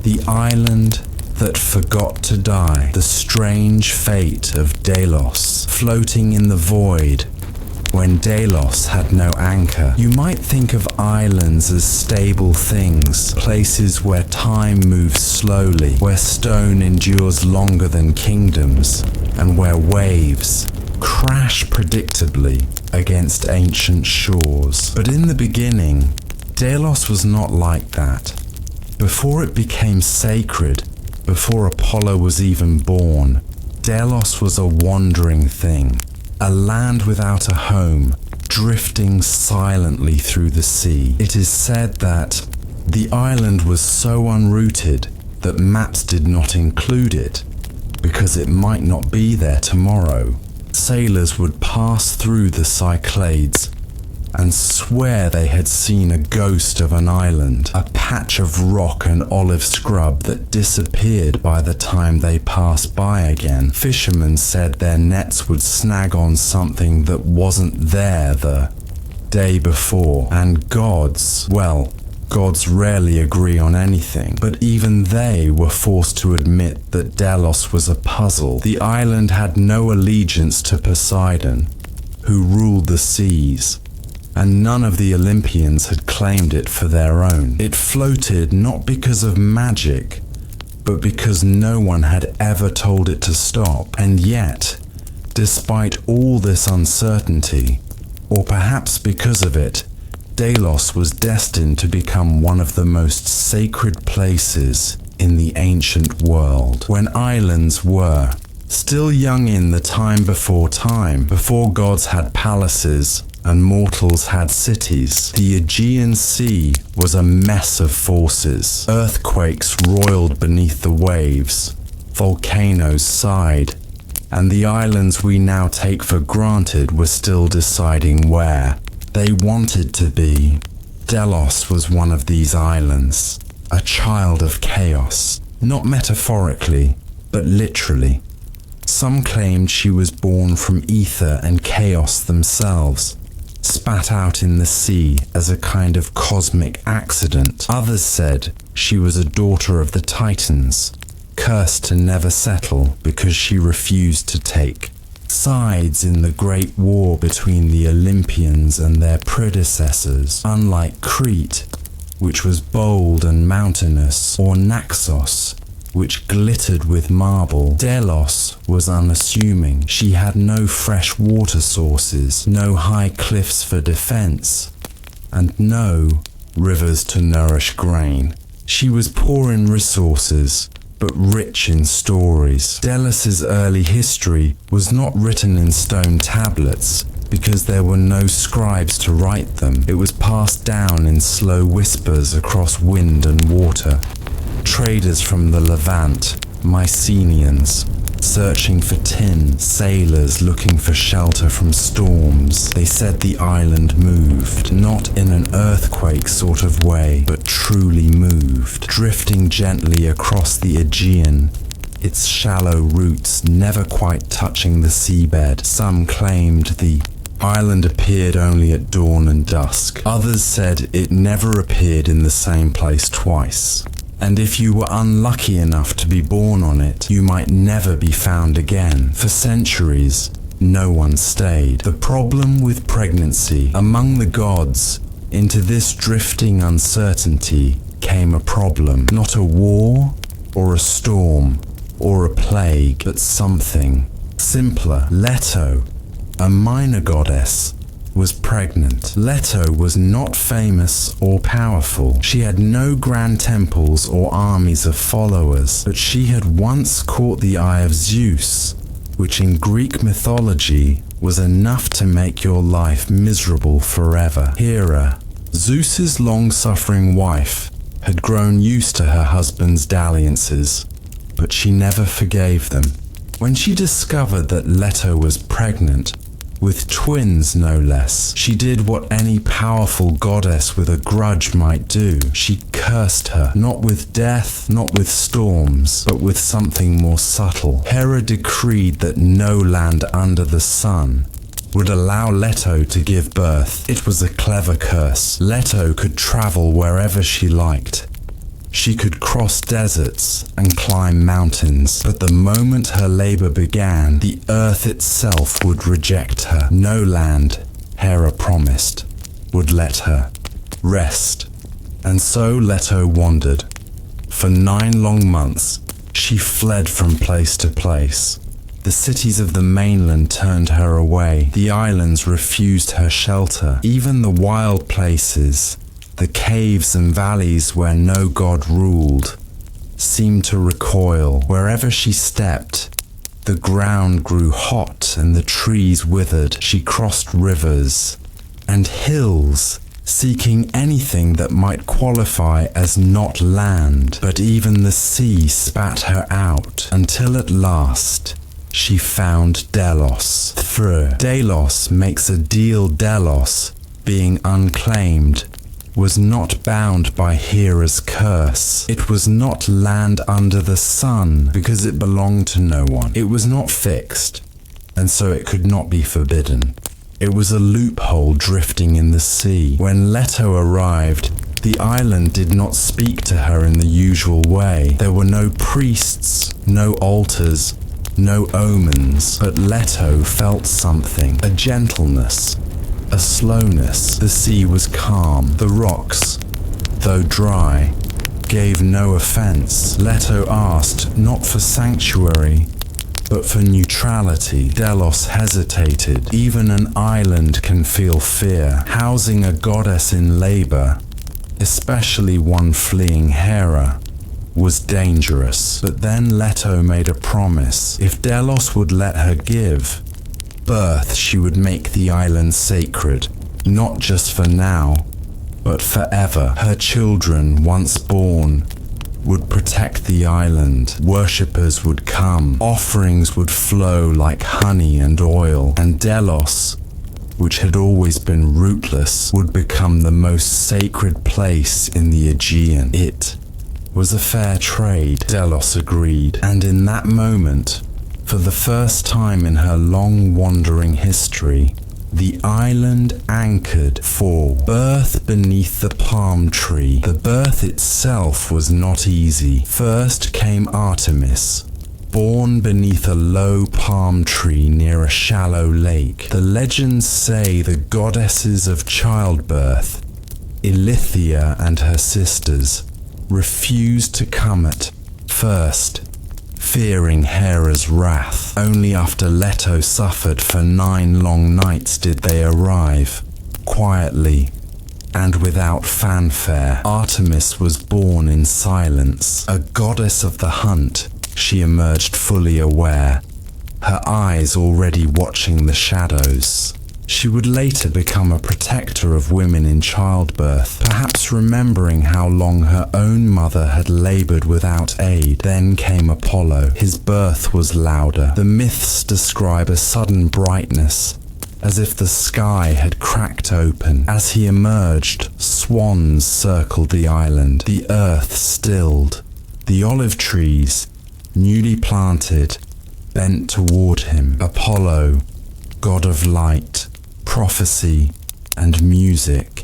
The island that forgot to die. The strange fate of Delos, floating in the void when Delos had no anchor. You might think of islands as stable things, places where time moves slowly, where stone endures longer than kingdoms, and where waves crash predictably against ancient shores. But in the beginning, Delos was not like that. Before it became sacred, before Apollo was even born, Delos was a wandering thing, a land without a home, drifting silently through the sea. It is said that the island was so unrooted that maps did not include it, because it might not be there tomorrow. Sailors would pass through the Cyclades and swear they had seen a ghost of an island, a patch of rock and olive scrub that disappeared by the time they passed by again. Fishermen said their nets would snag on something that wasn't there the day before. And gods, well, gods rarely agree on anything, but even they were forced to admit that Delos was a puzzle. The island had no allegiance to Poseidon, who ruled the seas, and none of the Olympians had claimed it for their own. It floated not because of magic, but because no one had ever told it to stop. And yet, despite all this uncertainty, or perhaps because of it, Delos was destined to become one of the most sacred places in the ancient world, when islands were still young in the time, before gods had palaces and mortals had cities. The Aegean Sea was a mess of forces. Earthquakes roiled beneath the waves, volcanoes sighed, and the islands we now take for granted were still deciding where they wanted to be. Delos was one of these islands, a child of chaos, not metaphorically, but literally. Some claimed she was born from ether and chaos themselves, spat out in the sea as a kind of cosmic accident. Others said she was a daughter of the Titans, cursed to never settle because she refused to take sides in the great war between the Olympians and their predecessors. Unlike Crete, which was bold and mountainous, or Naxos, which glittered with marble, Delos was unassuming. She had no fresh water sources, no high cliffs for defense, and no rivers to nourish grain. She was poor in resources, but rich in stories. Delos's early history was not written in stone tablets, because there were no scribes to write them. It was passed down in slow whispers across wind and water. Traders from the Levant, Mycenaeans, searching for tin, sailors looking for shelter from storms. They said the island moved, not in an earthquake sort of way, but truly moved, drifting gently across the Aegean, its shallow roots never quite touching the seabed. Some claimed the island appeared only at dawn and dusk. Others said it never appeared in the same place twice. And if you were unlucky enough to be born on it, you might never be found again. For centuries, no one stayed. The problem with pregnancy among the gods, into this drifting uncertainty came a problem. Not a war, or a storm, or a plague, but something simpler. Leto, a minor goddess, was pregnant. Leto was not famous or powerful. She had no grand temples or armies of followers, but she had once caught the eye of Zeus, which in Greek mythology was enough to make your life miserable forever. Hera, Zeus's long-suffering wife, had grown used to her husband's dalliances, but she never forgave them. When she discovered that Leto was pregnant, with twins no less, she did what any powerful goddess with a grudge might do. She cursed her, not with death, not with storms, but with something more subtle. Hera decreed that no land under the sun would allow Leto to give birth. It was a clever curse. Leto could travel wherever she liked, She could cross deserts and climb mountains, but the moment her labor began, the earth itself would reject her. No land, Hera promised, would let her rest. And so Leto wandered. For 9 long months, she fled from place to place. The cities of the mainland turned her away. The islands refused her shelter. Even the wild places, the caves and valleys where no god ruled, seemed to recoil. Wherever she stepped, the ground grew hot and the trees withered. She crossed rivers and hills, seeking anything that might qualify as not land. But even the sea spat her out, until at last she found Delos. Delos makes a deal. Delos, being unclaimed, was not bound by Hera's curse. It was not land under the sun because it belonged to no one. It was not fixed, and so it could not be forbidden. It was a loophole drifting in the sea. When Leto arrived, the island did not speak to her in the usual way. There were no priests, no altars, no omens, but Leto felt something, a gentleness, a slowness. The sea was calm. The rocks, though dry, gave no offense. Leto asked not for sanctuary, but for neutrality. Delos hesitated. Even an island can feel fear. Housing a goddess in labor, especially one fleeing Hera, was dangerous. But then Leto made a promise. If Delos would let her give birth, she would make the island sacred, not just for now, but forever. Her children, once born, would protect the island. Worshippers would come, offerings would flow like honey and oil, and Delos, which had always been rootless, would become the most sacred place in the Aegean. It was a fair trade, Delos agreed, and in that moment, for the first time in her long wandering history, the island anchored for birth beneath the palm tree. The birth itself was not easy. First came Artemis, born beneath a low palm tree near a shallow lake. The legends say the goddesses of childbirth, Ilithyia and her sisters, refused to come at first, fearing Hera's wrath. Only after Leto suffered for 9 long nights did they arrive, quietly and without fanfare. Artemis was born in silence. A goddess of the hunt, she emerged fully aware, her eyes already watching the shadows. She would later become a protector of women in childbirth, perhaps remembering how long her own mother had labored without aid. Then came Apollo. His birth was louder. The myths describe a sudden brightness, as if the sky had cracked open. As he emerged, swans circled the island. The earth stilled. The olive trees, newly planted, bent toward him. Apollo, god of light, prophecy, and music,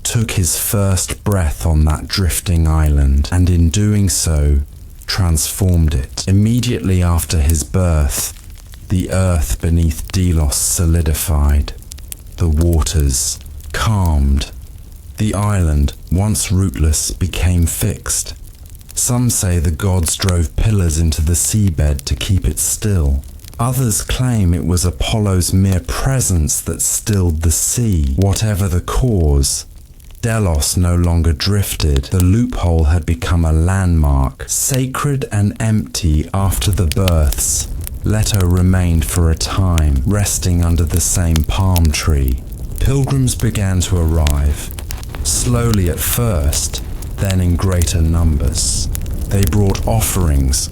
took his first breath on that drifting island, and in doing so, transformed it. Immediately after his birth, the earth beneath Delos solidified. The waters calmed. The island, once rootless, became fixed. Some say the gods drove pillars into the seabed to keep it still. Others claim it was Apollo's mere presence that stilled the sea. Whatever the cause, Delos no longer drifted. The loophole had become a landmark, sacred and empty. After the births, Leto remained for a time, resting under the same palm tree. Pilgrims began to arrive, slowly at first, then in greater numbers. They brought offerings,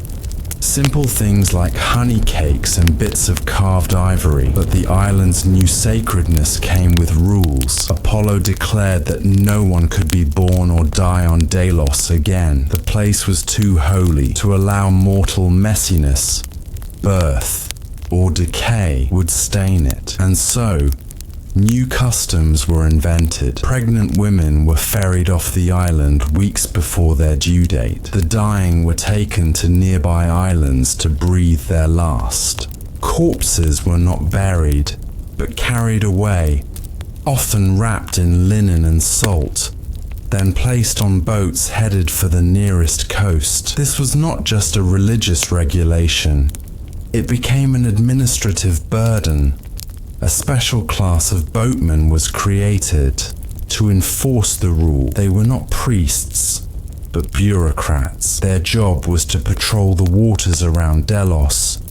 simple things like honey cakes and bits of carved ivory, but the island's new sacredness came with rules. Apollo declared that no one could be born or die on Delos again. The place was too holy to allow mortal messiness. Birth or decay would stain it. And so, New customs were invented. Pregnant women were ferried off the island weeks before their due date. The dying were taken to nearby islands to breathe their last. Corpses were not buried, but carried away, often wrapped in linen and salt, then placed on boats headed for the nearest coast. This was not just a religious regulation. It became an administrative burden. A special class of boatmen was created to enforce the rule. They were not priests, but bureaucrats. Their job was to patrol the waters around Delos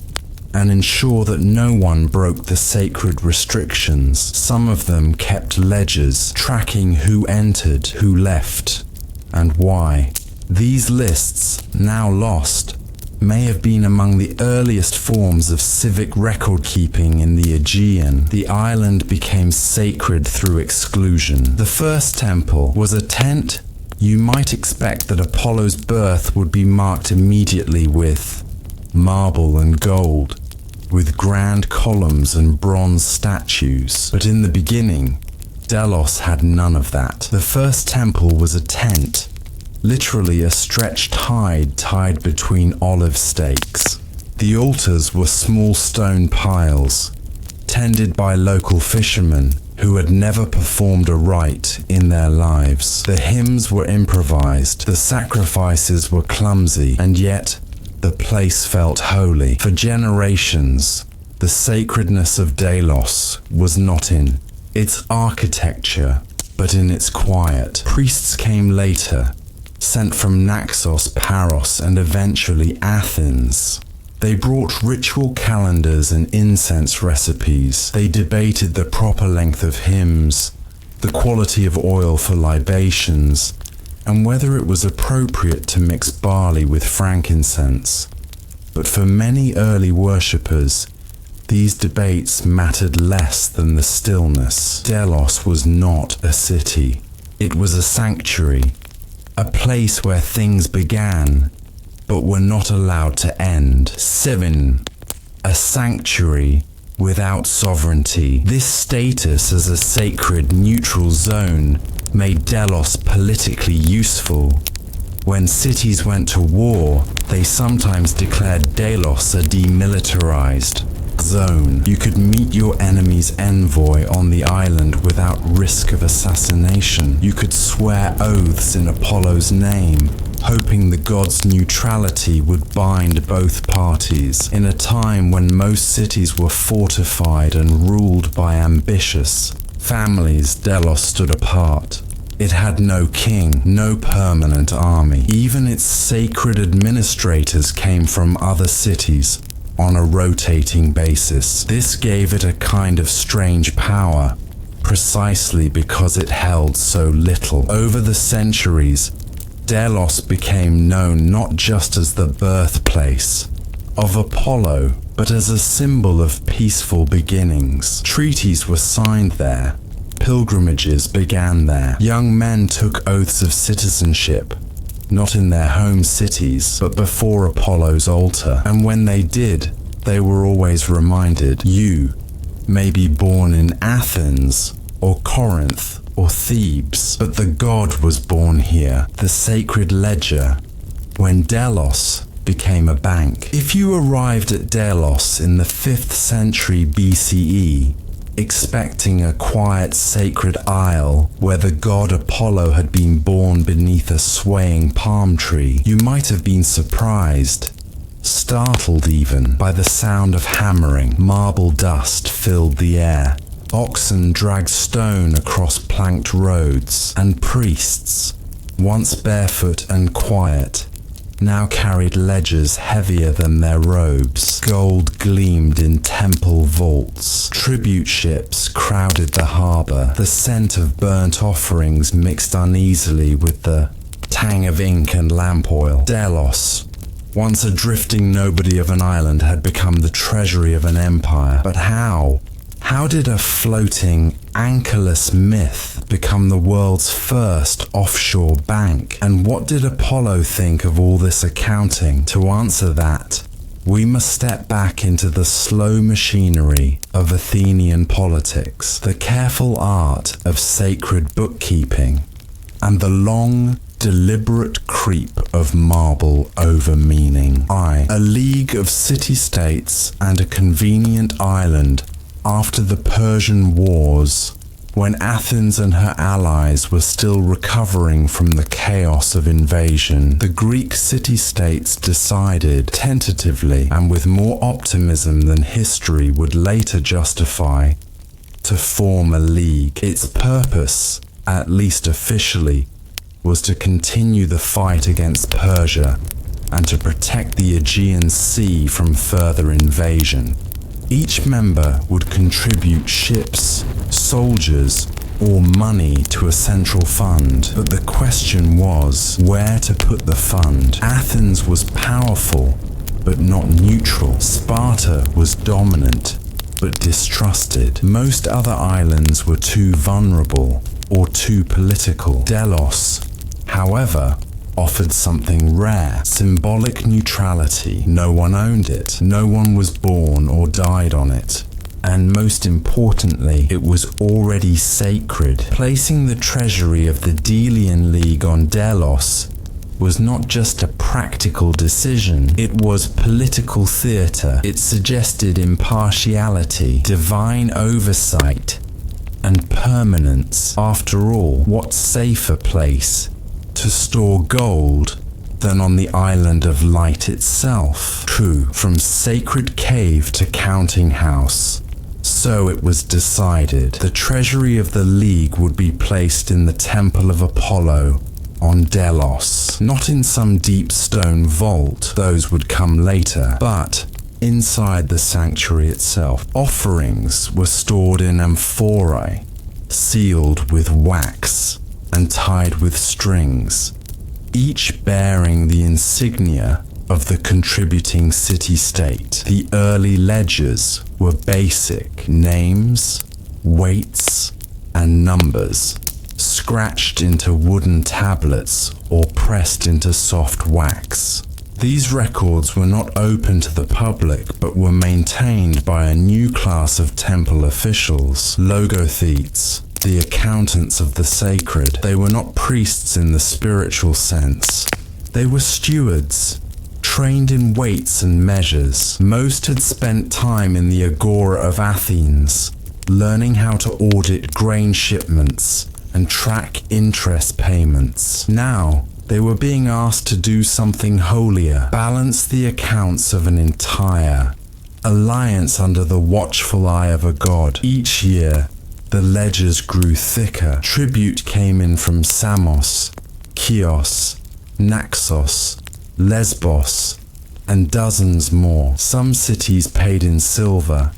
and ensure that no one broke the sacred restrictions. Some of them kept ledgers tracking who entered, who left, and why. These lists, now lost, may have been among the earliest forms of civic record-keeping in the Aegean. The island became sacred through exclusion. The first temple was a tent. You might expect that Apollo's birth would be marked immediately with marble and gold, with grand columns and bronze statues. But in the beginning, Delos had none of that. The first temple was a tent, literally a stretched hide tied between olive stakes. The altars were small stone piles, tended by local fishermen who had never performed a rite in their lives. The hymns were improvised, the sacrifices were clumsy, and yet the place felt holy. For generations, the sacredness of Delos was not in its architecture, but in its quiet. Priests came later, sent from Naxos, Paros, and eventually Athens. They brought ritual calendars and incense recipes. They debated the proper length of hymns, the quality of oil for libations, and whether it was appropriate to mix barley with frankincense. But for many early worshippers, these debates mattered less than the stillness. Delos was not a city. It was a sanctuary, a place where things began, but were not allowed to end. 7. A sanctuary without sovereignty. This status as a sacred neutral zone made Delos politically useful. When cities went to war, they sometimes declared Delos a demilitarized zone. You could meet your enemy's envoy on the island without risk of assassination. You could swear oaths in Apollo's name, hoping the god's neutrality would bind both parties. In a time when most cities were fortified and ruled by ambitious families, Delos stood apart. It had no king, no permanent army. Even its sacred administrators came from other cities on a rotating basis. This gave it a kind of strange power, precisely because it held so little. Over the centuries, Delos became known not just as the birthplace of Apollo, but as a symbol of peaceful beginnings. Treaties were signed there. Pilgrimages began there. Young men took oaths of citizenship, not in their home cities, but before Apollo's altar. And when they did, they were always reminded, you may be born in Athens or Corinth or Thebes, but the god was born here, the sacred ledger, when Delos became a bank. If you arrived at Delos in the 5th century BCE, expecting a quiet sacred isle where the god Apollo had been born beneath a swaying palm tree, you might have been surprised, startled even, by the sound of hammering. Marble dust filled the air. Oxen dragged stone across planked roads, and priests, once barefoot and quiet, now carried ledgers heavier than their robes. Gold gleamed in temple vaults. Tribute ships crowded the harbor. The scent of burnt offerings mixed uneasily with the tang of ink and lamp oil. Delos, once a drifting nobody of an island, had become the treasury of an empire. But how? How did a floating, anchorless myth become the world's first offshore bank? And what did Apollo think of all this accounting? To answer that, we must step back into the slow machinery of Athenian politics, the careful art of sacred bookkeeping, and the long, deliberate creep of marble over meaning. A league of city-states and a convenient island after the Persian Wars, when Athens and her allies were still recovering from the chaos of invasion, the Greek city-states decided, tentatively and with more optimism than history would later justify, to form a league. Its purpose, at least officially, was to continue the fight against Persia and to protect the Aegean Sea from further invasion. Each member would contribute ships, soldiers, or money to a central fund, but the question was where to put the fund. Athens was powerful, but not neutral. Sparta was dominant, but distrusted. Most other islands were too vulnerable or too political. Delos, however, offered something rare, symbolic neutrality. No one owned it, no one was born or died on it, and most importantly, it was already sacred. Placing the treasury of the Delian League on Delos was not just a practical decision, it was political theatre. It suggested impartiality, divine oversight, and permanence. After all, what safer place to store gold than on the island of light itself? True, from sacred cave to counting house. So it was decided. The treasury of the League would be placed in the Temple of Apollo on Delos. Not in some deep stone vault, those would come later, but inside the sanctuary itself. Offerings were stored in amphorae, sealed with wax and tied with strings, each bearing the insignia of the contributing city-state. The early ledgers were basic: names, weights, and numbers, scratched into wooden tablets or pressed into soft wax. These records were not open to the public, but were maintained by a new class of temple officials, logothetes, the accountants of the sacred. They were not priests in the spiritual sense. They were stewards, trained in weights and measures. Most had spent time in the Agora of Athens, learning how to audit grain shipments and track interest payments. Now, they were being asked to do something holier, balance the accounts of an entire alliance under the watchful eye of a god. Each year, the ledgers grew thicker. Tribute came in from Samos, Chios, Naxos, Lesbos, and dozens more. Some cities paid in silver,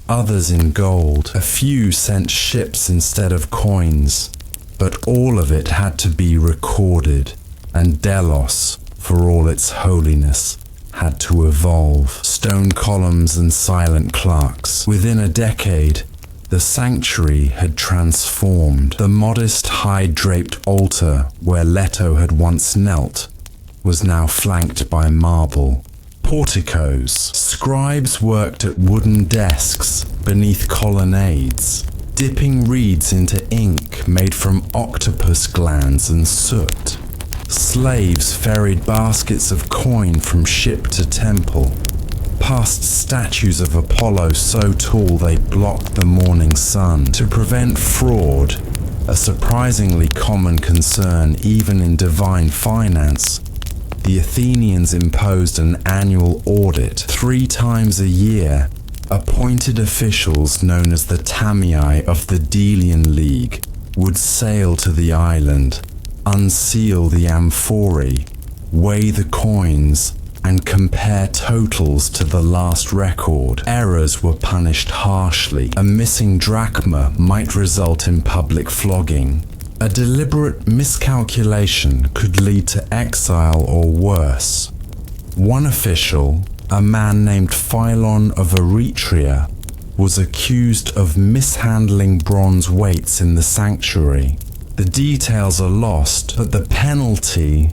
others in gold. A few sent ships instead of coins, but all of it had to be recorded, and Delos, for all its holiness, had to evolve. Stone columns and silent clerks. Within a decade, the sanctuary had transformed. The modest hide-draped altar where Leto had once knelt was now flanked by marble. Porticos. Scribes worked at wooden desks beneath colonnades, dipping reeds into ink made from octopus glands and soot. Slaves ferried baskets of coin from ship to temple, past statues of Apollo so tall they blocked the morning sun. To prevent fraud, a surprisingly common concern even in divine finance, the Athenians imposed an annual audit. 3 times a year, appointed officials known as the Tamii of the Delian League would sail to the island, unseal the amphorae, weigh the coins, and compare totals to the last record. Errors were punished harshly. A missing drachma might result in public flogging. A deliberate miscalculation could lead to exile or worse. One official, a man named Philon of Eretria, was accused of mishandling bronze weights in the sanctuary. The details are lost, but the penalty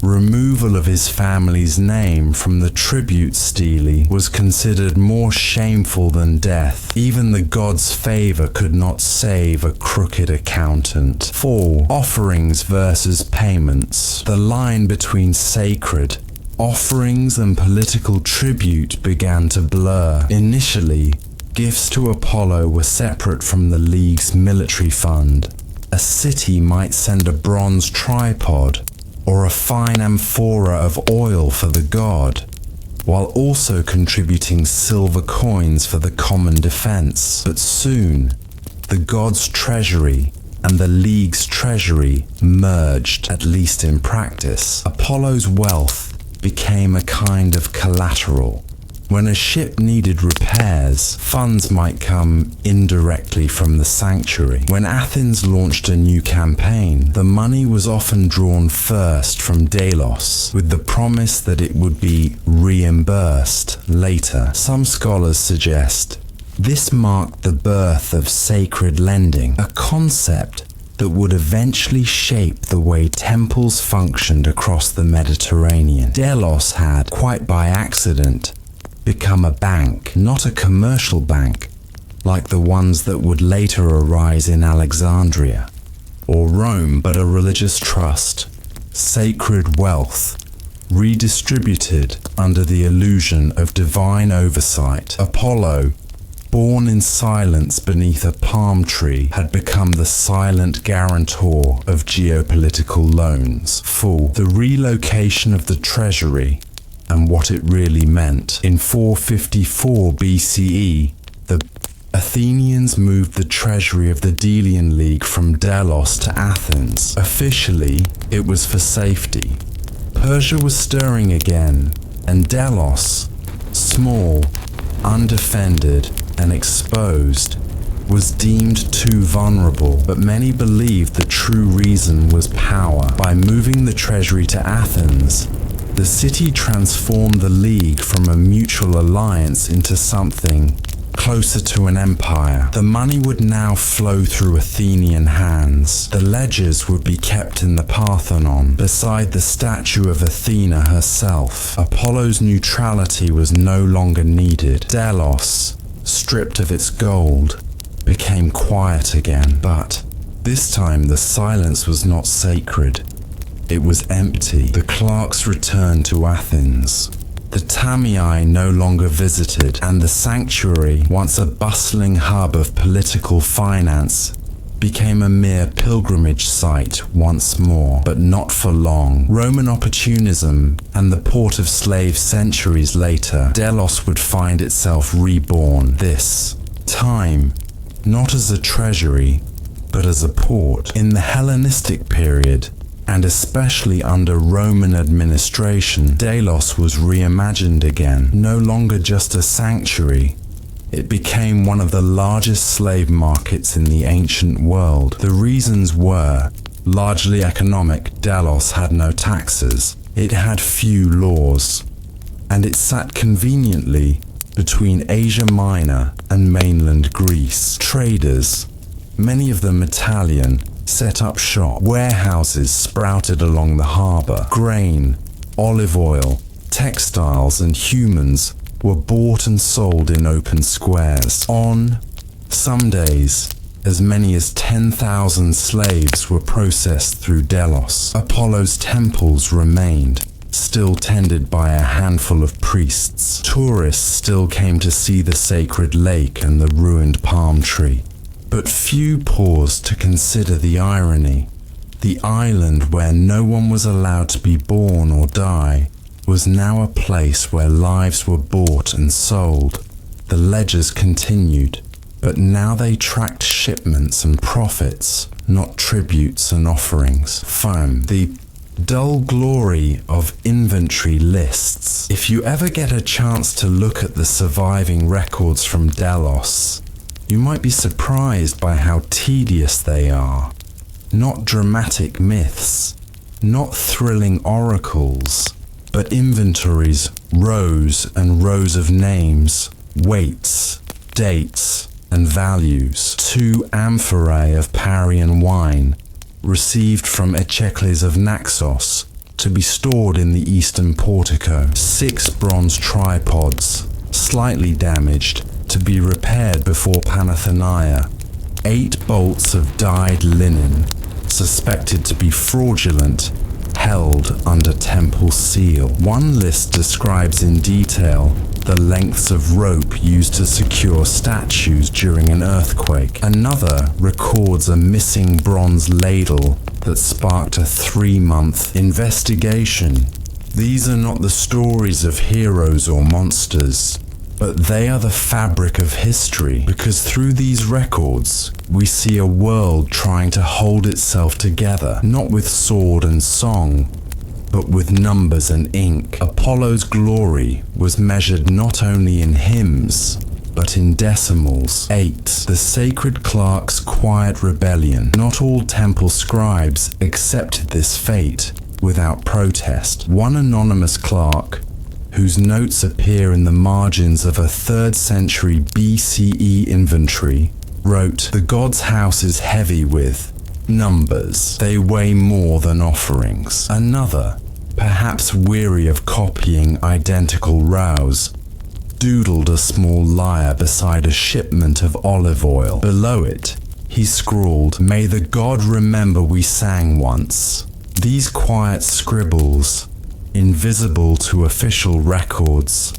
Removal of his family's name from the tribute stele was considered more shameful than death. Even the god's favor could not save a crooked accountant. 4. Offerings versus payments. The line between sacred offerings and political tribute began to blur. Initially, gifts to Apollo were separate from the League's military fund. A city might send a bronze tripod or a fine amphora of oil for the god, while also contributing silver coins for the common defense. But soon, the god's treasury and the League's treasury merged, at least in practice. Apollo's wealth became a kind of collateral. When a ship needed repairs, funds might come indirectly from the sanctuary. When Athens launched a new campaign, the money was often drawn first from Delos, with the promise that it would be reimbursed later. Some scholars suggest this marked the birth of sacred lending, a concept that would eventually shape the way temples functioned across the Mediterranean. Delos had, quite by accident, become a bank, not a commercial bank, like the ones that would later arise in Alexandria or Rome, but a religious trust, sacred wealth, redistributed under the illusion of divine oversight. Apollo, born in silence beneath a palm tree, had become the silent guarantor of geopolitical loans. 4. The relocation of the treasury and what it really meant. In 454 BCE, the Athenians moved the treasury of the Delian League from Delos to Athens. Officially, it was for safety. Persia was stirring again, and Delos, small, undefended, and exposed, was deemed too vulnerable, but many believed the true reason was power. By moving the treasury to Athens, the city transformed the League from a mutual alliance into something closer to an empire. The money would now flow through Athenian hands. The ledgers would be kept in the Parthenon, beside the statue of Athena herself. Apollo's neutrality was no longer needed. Delos, stripped of its gold, became quiet again. But this time the silence was not sacred. It was empty. The clerks returned to Athens. The Tamii no longer visited, and the sanctuary, once a bustling hub of political finance, became a mere pilgrimage site once more, but not for long. Roman opportunism and the port of slaves centuries later, Delos would find itself reborn, this time not as a treasury, but as a port. In the Hellenistic period, and especially under Roman administration, Delos was reimagined again. No longer just a sanctuary, it became one of the largest slave markets in the ancient world. The reasons were largely economic. Delos had no taxes, it had few laws, and it sat conveniently between Asia Minor and mainland Greece. Traders, many of them Italian, set up shop. Warehouses sprouted along the harbor. Grain, olive oil, textiles, and humans were bought and sold in open squares. On some days, as many as 10,000 slaves were processed through Delos. Apollo's temples remained, still tended by a handful of priests. Tourists still came to see the sacred lake and the ruined palm tree. But few paused to consider the irony. The island where no one was allowed to be born or die was now a place where lives were bought and sold. The ledgers continued, but now they tracked shipments and profits, not tributes and offerings. The dull glory of inventory lists. If you ever get a chance to look at the surviving records from Delos, you might be surprised by how tedious they are. Not dramatic myths, not thrilling oracles, but inventories, rows and rows of names, weights, dates, and values. 2 amphorae of Parian wine, received from Echecles of Naxos, to be stored in the eastern portico. 6 bronze tripods, slightly damaged, to be repaired before Panathenaea. 8 bolts of dyed linen, suspected to be fraudulent, held under temple seal. One list describes in detail the lengths of rope used to secure statues during an earthquake. Another records a missing bronze ladle that sparked a 3-month investigation. These are not the stories of heroes or monsters, but they are the fabric of history, because through these records, we see a world trying to hold itself together, not with sword and song, but with numbers and ink. Apollo's glory was measured not only in hymns, but in decimals. 8. The sacred clerk's quiet rebellion. Not all temple scribes accepted this fate without protest. One anonymous clerk, whose notes appear in the margins of a 3rd century BCE inventory, wrote, "The god's house is heavy with numbers. They weigh more than offerings." Another, perhaps weary of copying identical rows, doodled a small lyre beside a shipment of olive oil. Below it, he scrawled, "May the god remember we sang once." These quiet scribbles, invisible to official records,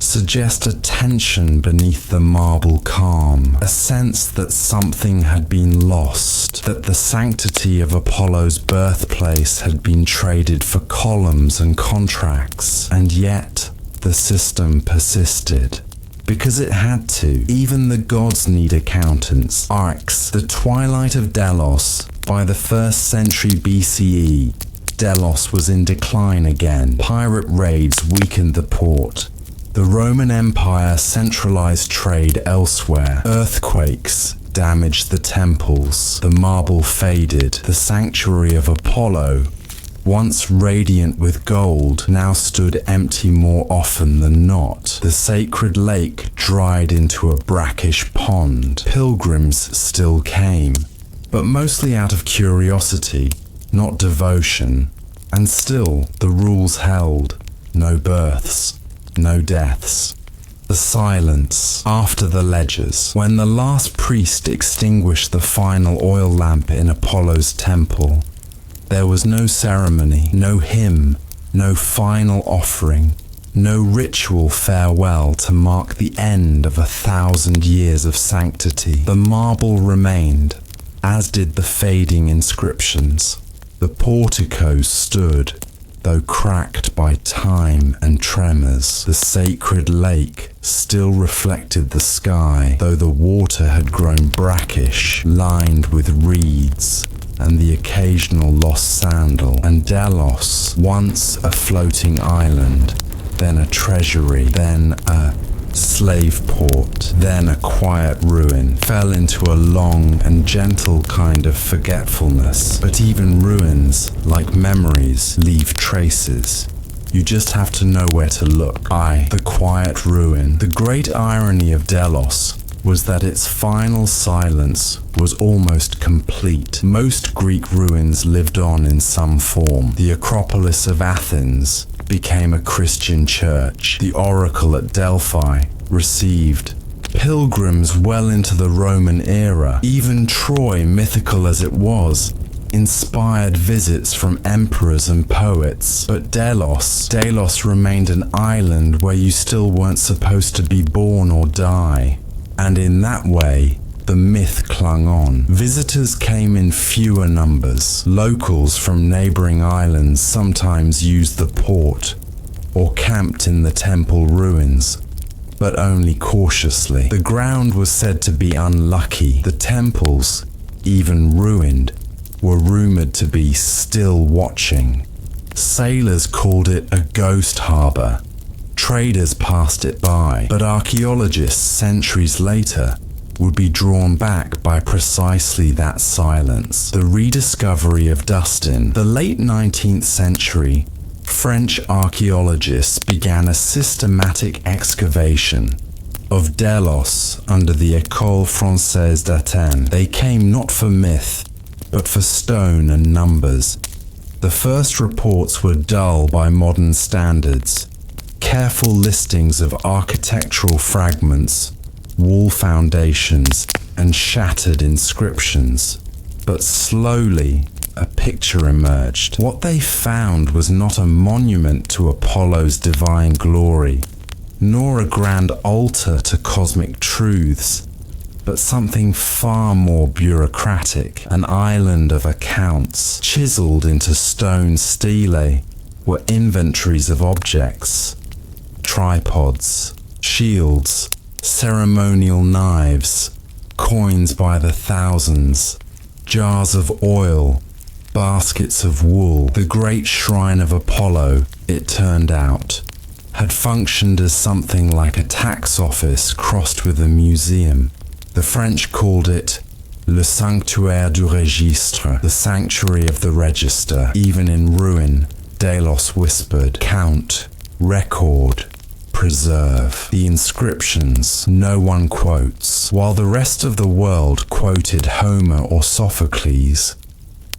suggest a tension beneath the marble calm, a sense that something had been lost, that the sanctity of Apollo's birthplace had been traded for columns and contracts, and yet the system persisted. Because it had to. Even the gods need accountants. Arx, the twilight of Delos. By the 1st century BCE, Delos was in decline again. Pirate raids weakened the port. The Roman Empire centralized trade elsewhere. Earthquakes damaged the temples. The marble faded. The sanctuary of Apollo, once radiant with gold, now stood empty more often than not. The sacred lake dried into a brackish pond. Pilgrims still came, but mostly out of curiosity, not devotion. And still, the rules held. No births, no deaths. The silence after the ledgers. When the last priest extinguished the final oil lamp in Apollo's temple, there was no ceremony, no hymn, no final offering, no ritual farewell to mark the end of 1,000 years of sanctity. The marble remained, as did the fading inscriptions. The porticos stood, though cracked by time and tremors. The sacred lake still reflected the sky, though the water had grown brackish, lined with reeds and the occasional lost sandal. And Delos, once a floating island, then a treasury, then a slave port, then a quiet ruin, fell into a long and gentle kind of forgetfulness. But even ruins, like memories, leave traces. You just have to know where to look. The quiet ruin. The great irony of Delos was that its final silence was almost complete. Most Greek ruins lived on in some form. The Acropolis of Athens became a Christian church. The oracle at Delphi received pilgrims well into the Roman era. Even Troy, mythical as it was, inspired visits from emperors and poets. But Delos remained an island where you still weren't supposed to be born or die. And in that way, the myth clung on. Visitors came in fewer numbers. Locals from neighboring islands sometimes used the port or camped in the temple ruins, but only cautiously. The ground was said to be unlucky. The temples, even ruined, were rumored to be still watching. Sailors called it a ghost harbor. Traders passed it by, but archaeologists centuries later would be drawn back by precisely that silence. The rediscovery of Dustin. The late 19th century, French archaeologists began a systematic excavation of Delos under the École Française d'Athènes. They came not for myth, but for stone and numbers. The first reports were dull by modern standards. Careful listings of architectural fragments, wall foundations, and shattered inscriptions. But slowly, a picture emerged. What they found was not a monument to Apollo's divine glory, nor a grand altar to cosmic truths, but something far more bureaucratic. An island of accounts, chiseled into stone stelae, were inventories of objects. Tripods, shields, ceremonial knives, coins by the thousands, jars of oil, baskets of wool. The great shrine of Apollo, it turned out, had functioned as something like a tax office crossed with a museum. The French called it le sanctuaire du registre, the sanctuary of the register. Even in ruin, Delos whispered, count, record, preserve. The inscriptions no one quotes. While the rest of the world quoted Homer or Sophocles,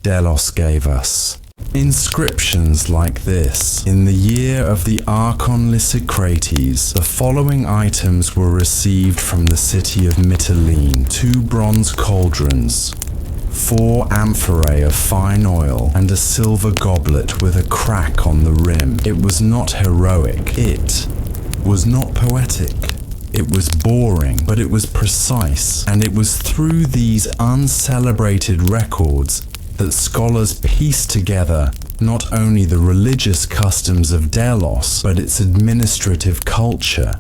Delos gave us inscriptions like this. In the year of the Archon Lysicrates, the following items were received from the city of Mytilene: 2 bronze cauldrons, 4 amphorae of fine oil, and a silver goblet with a crack on the rim. It was not heroic. It was not poetic. It was boring, but it was precise. And it was through these uncelebrated records that scholars piece together not only the religious customs of Delos, but its administrative culture,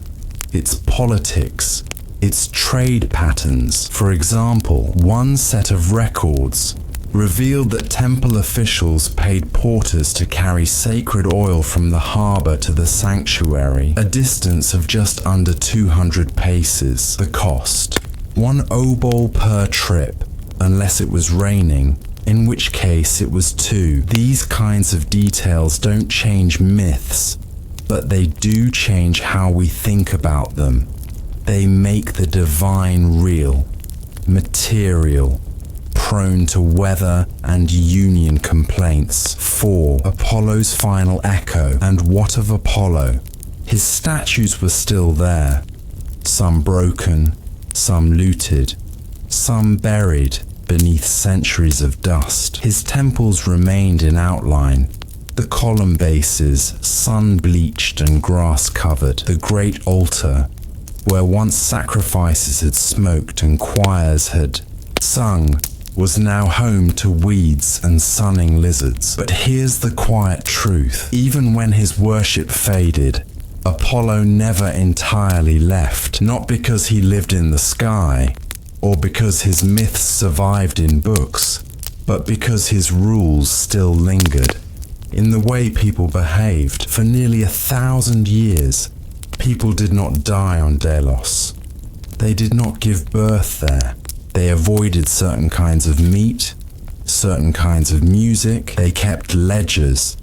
its politics, its trade patterns. For example, one set of records revealed that temple officials paid porters to carry sacred oil from the harbor to the sanctuary, a distance of just under 200 paces. The cost: 1 obol per trip, unless it was raining, in which case it was 2. These kinds of details don't change myths, but they do change how we think about them. They make the divine real, material, prone to weather and union complaints. 4. Apollo's final echo. And what of Apollo? His statues were still there, some broken, some looted, some buried beneath centuries of dust. His temples remained in outline, the column bases sun-bleached and grass-covered. The great altar, where once sacrifices had smoked and choirs had sung, was now home to weeds and sunning lizards. But here's the quiet truth. Even when his worship faded, Apollo never entirely left, not because he lived in the sky, or because his myths survived in books, but because his rules still lingered. In the way people behaved. For nearly 1,000 years, people did not die on Delos. They did not give birth there. They avoided certain kinds of meat, certain kinds of music. They kept ledgers.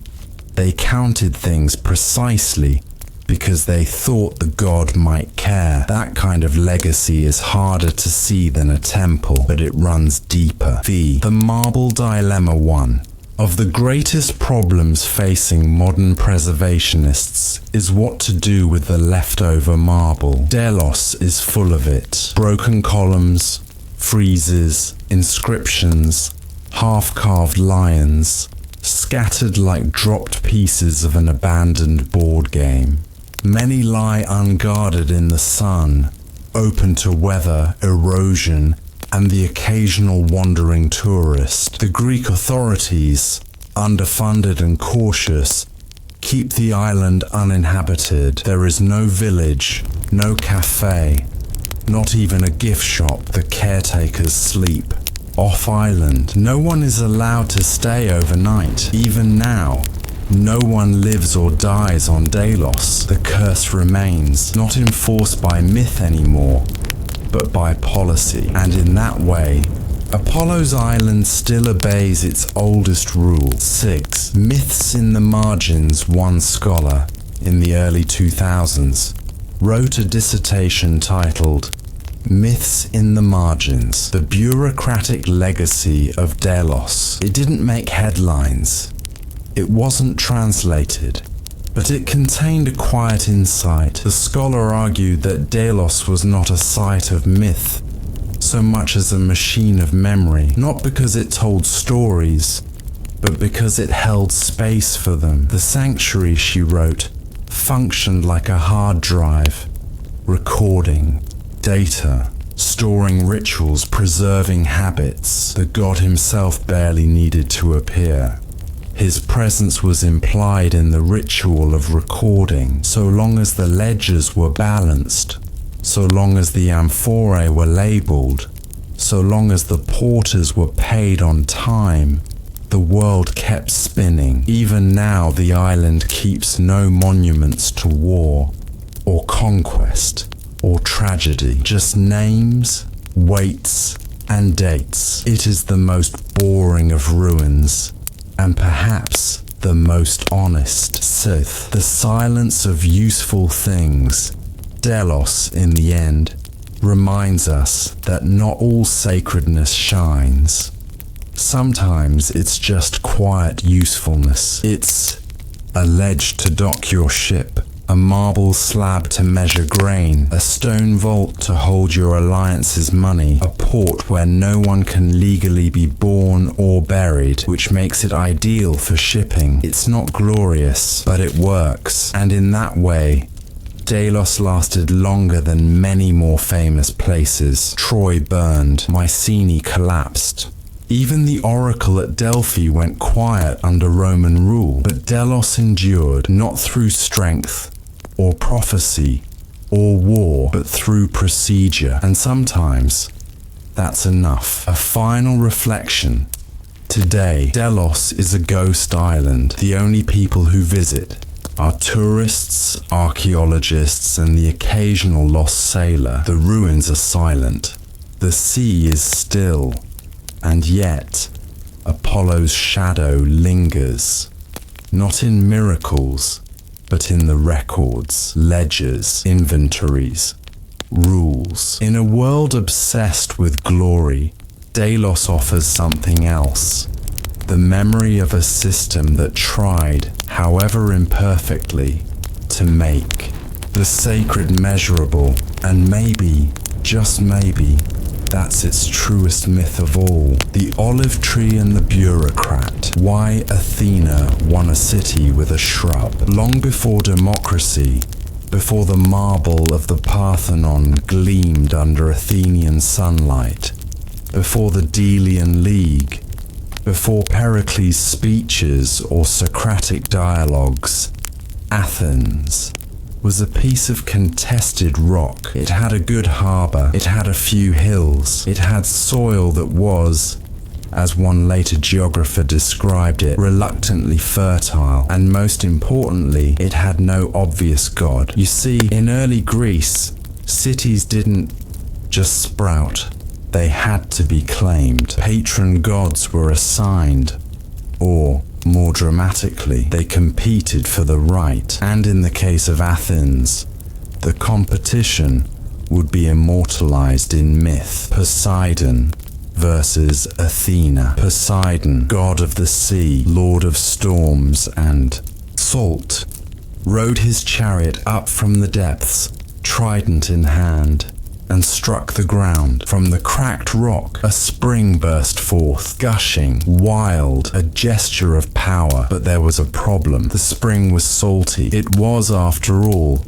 They counted things precisely because they thought the god might care. That kind of legacy is harder to see than a temple, but it runs deeper. The marble dilemma 1. Of the greatest problems facing modern preservationists is what to do with the leftover marble. Delos is full of it. Broken columns, friezes, inscriptions, half-carved lions, scattered like dropped pieces of an abandoned board game. Many lie unguarded in the sun, open to weather, erosion, and the occasional wandering tourist. The Greek authorities, underfunded and cautious, keep the island uninhabited. There is no village, no cafe, not even a gift shop. The caretakers sleep off-island. No one is allowed to stay overnight. Even now, no one lives or dies on Delos. The curse remains, not enforced by myth anymore, but by policy. And in that way, Apollo's island still obeys its oldest rule. 6. Myths in the margins. One scholar, in the early 2000s, wrote a dissertation titled Myths in the Margins, the Bureaucratic Legacy of Delos. It didn't make headlines, It wasn't translated, but it contained a quiet insight. The scholar argued that Delos was not a site of myth, so much as a machine of memory, not because it told stories, but because it held space for them. The sanctuary, she wrote, functioned like a hard drive, recording data, storing rituals, preserving habits. The god himself barely needed to appear. His presence was implied in the ritual of recording, so long as the ledgers were balanced, so long as the amphorae were labeled, so long as the porters were paid on time, the world kept spinning. Even now, the island keeps no monuments to war, or conquest, or tragedy, just names, weights, and dates. It is the most boring of ruins, and perhaps the most honest. Soothe, the silence of useful things. Delos, in the end, reminds us that not all sacredness shines. Sometimes it's just quiet usefulness. It's a ledge to dock your ship, a marble slab to measure grain, a stone vault to hold your alliance's money, a port where no one can legally be born or buried, which makes it ideal for shipping. It's not glorious, but it works, and in that way, Delos lasted longer than many more famous places. Troy burned, Mycenae collapsed. Even the oracle at Delphi went quiet under Roman rule, but Delos endured, not through strength, or prophecy, or war, but through procedure. And sometimes, that's enough. A final reflection. Today, Delos is a ghost island. The only people who visit are tourists, archaeologists, and the occasional lost sailor. The ruins are silent. The sea is still. And yet, Apollo's shadow lingers, not in miracles, but in the records, ledgers, inventories, rules. In a world obsessed with glory, Delos offers something else. The memory of a system that tried, however imperfectly, to make the sacred measurable, and maybe, just maybe, that's its truest myth of all. The olive tree and the bureaucrat. Why Athena won a city with a shrub. Long before democracy, before the marble of the Parthenon gleamed under Athenian sunlight, before the Delian League, before Pericles' speeches or Socratic dialogues, Athens was a piece of contested rock. It had a good harbour, it had a few hills, it had soil that was, as one later geographer described it, reluctantly fertile, and most importantly, it had no obvious god. You see, in early Greece, cities didn't just sprout, they had to be claimed. Patron gods were assigned, or more dramatically, they competed for the right. And in the case of Athens, the competition would be immortalized in myth. Poseidon versus Athena. Poseidon, god of the sea, lord of storms and salt, rode his chariot up from the depths, trident in hand, and struck the ground. From the cracked rock, a spring burst forth, gushing, wild, a gesture of power. But there was a problem. The spring was salty. It was, after all,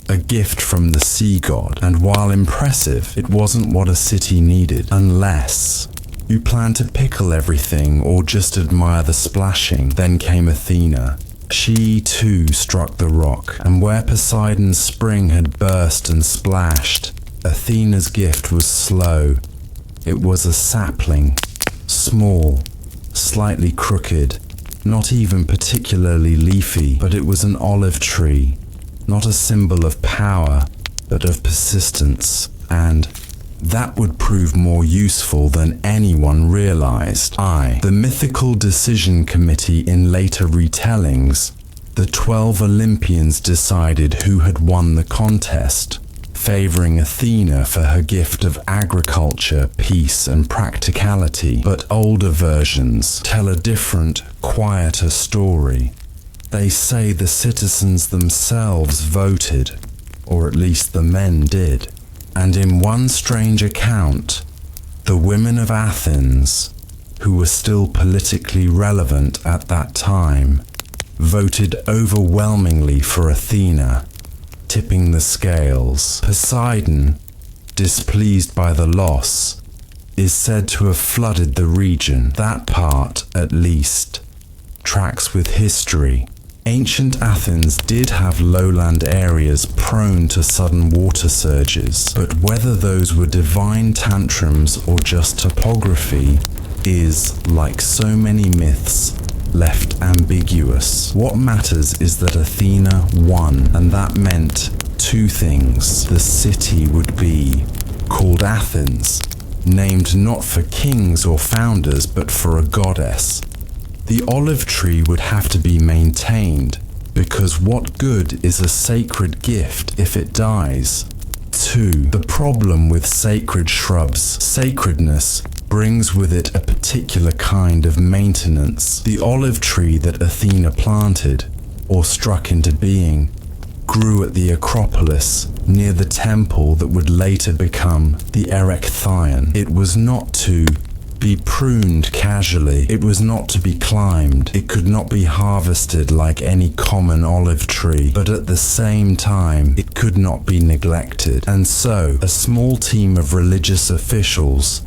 a gift from the sea god. And while impressive, it wasn't what a city needed. Unless you plan to pickle everything or just admire the splashing. Then came Athena. She too struck the rock, and where Poseidon's spring had burst and splashed, Athena's gift was slow. It was a sapling, small, slightly crooked, not even particularly leafy, but it was an olive tree, not a symbol of power, but of persistence, and that would prove more useful than anyone realized. The mythical decision committee in later retellings, the 12 Olympians decided who had won the contest. favoring Athena for her gift of agriculture, peace, and practicality. But older versions tell a different, quieter story. They say the citizens themselves voted, or at least the men did. And in one strange account, the women of Athens, who were still politically relevant at that time, voted overwhelmingly for Athena, tipping the scales. Poseidon, displeased by the loss, is said to have flooded the region. That part, at least, tracks with history. Ancient Athens did have lowland areas prone to sudden water surges, but whether those were divine tantrums or just topography is, like so many myths, left ambiguous. What matters is that Athena won, and that meant two things. The city would be called Athens, named not for kings or founders, but for a goddess. The olive tree would have to be maintained, because what good is a sacred gift if it dies? 2. The problem with sacred shrubs. Sacredness brings with it a particular kind of maintenance. The olive tree that Athena planted, or struck into being, grew at the Acropolis, near the temple that would later become the Erechtheion. It was not to be pruned casually. It was not to be climbed. It could not be harvested like any common olive tree, but at the same time, it could not be neglected. And so, a small team of religious officials,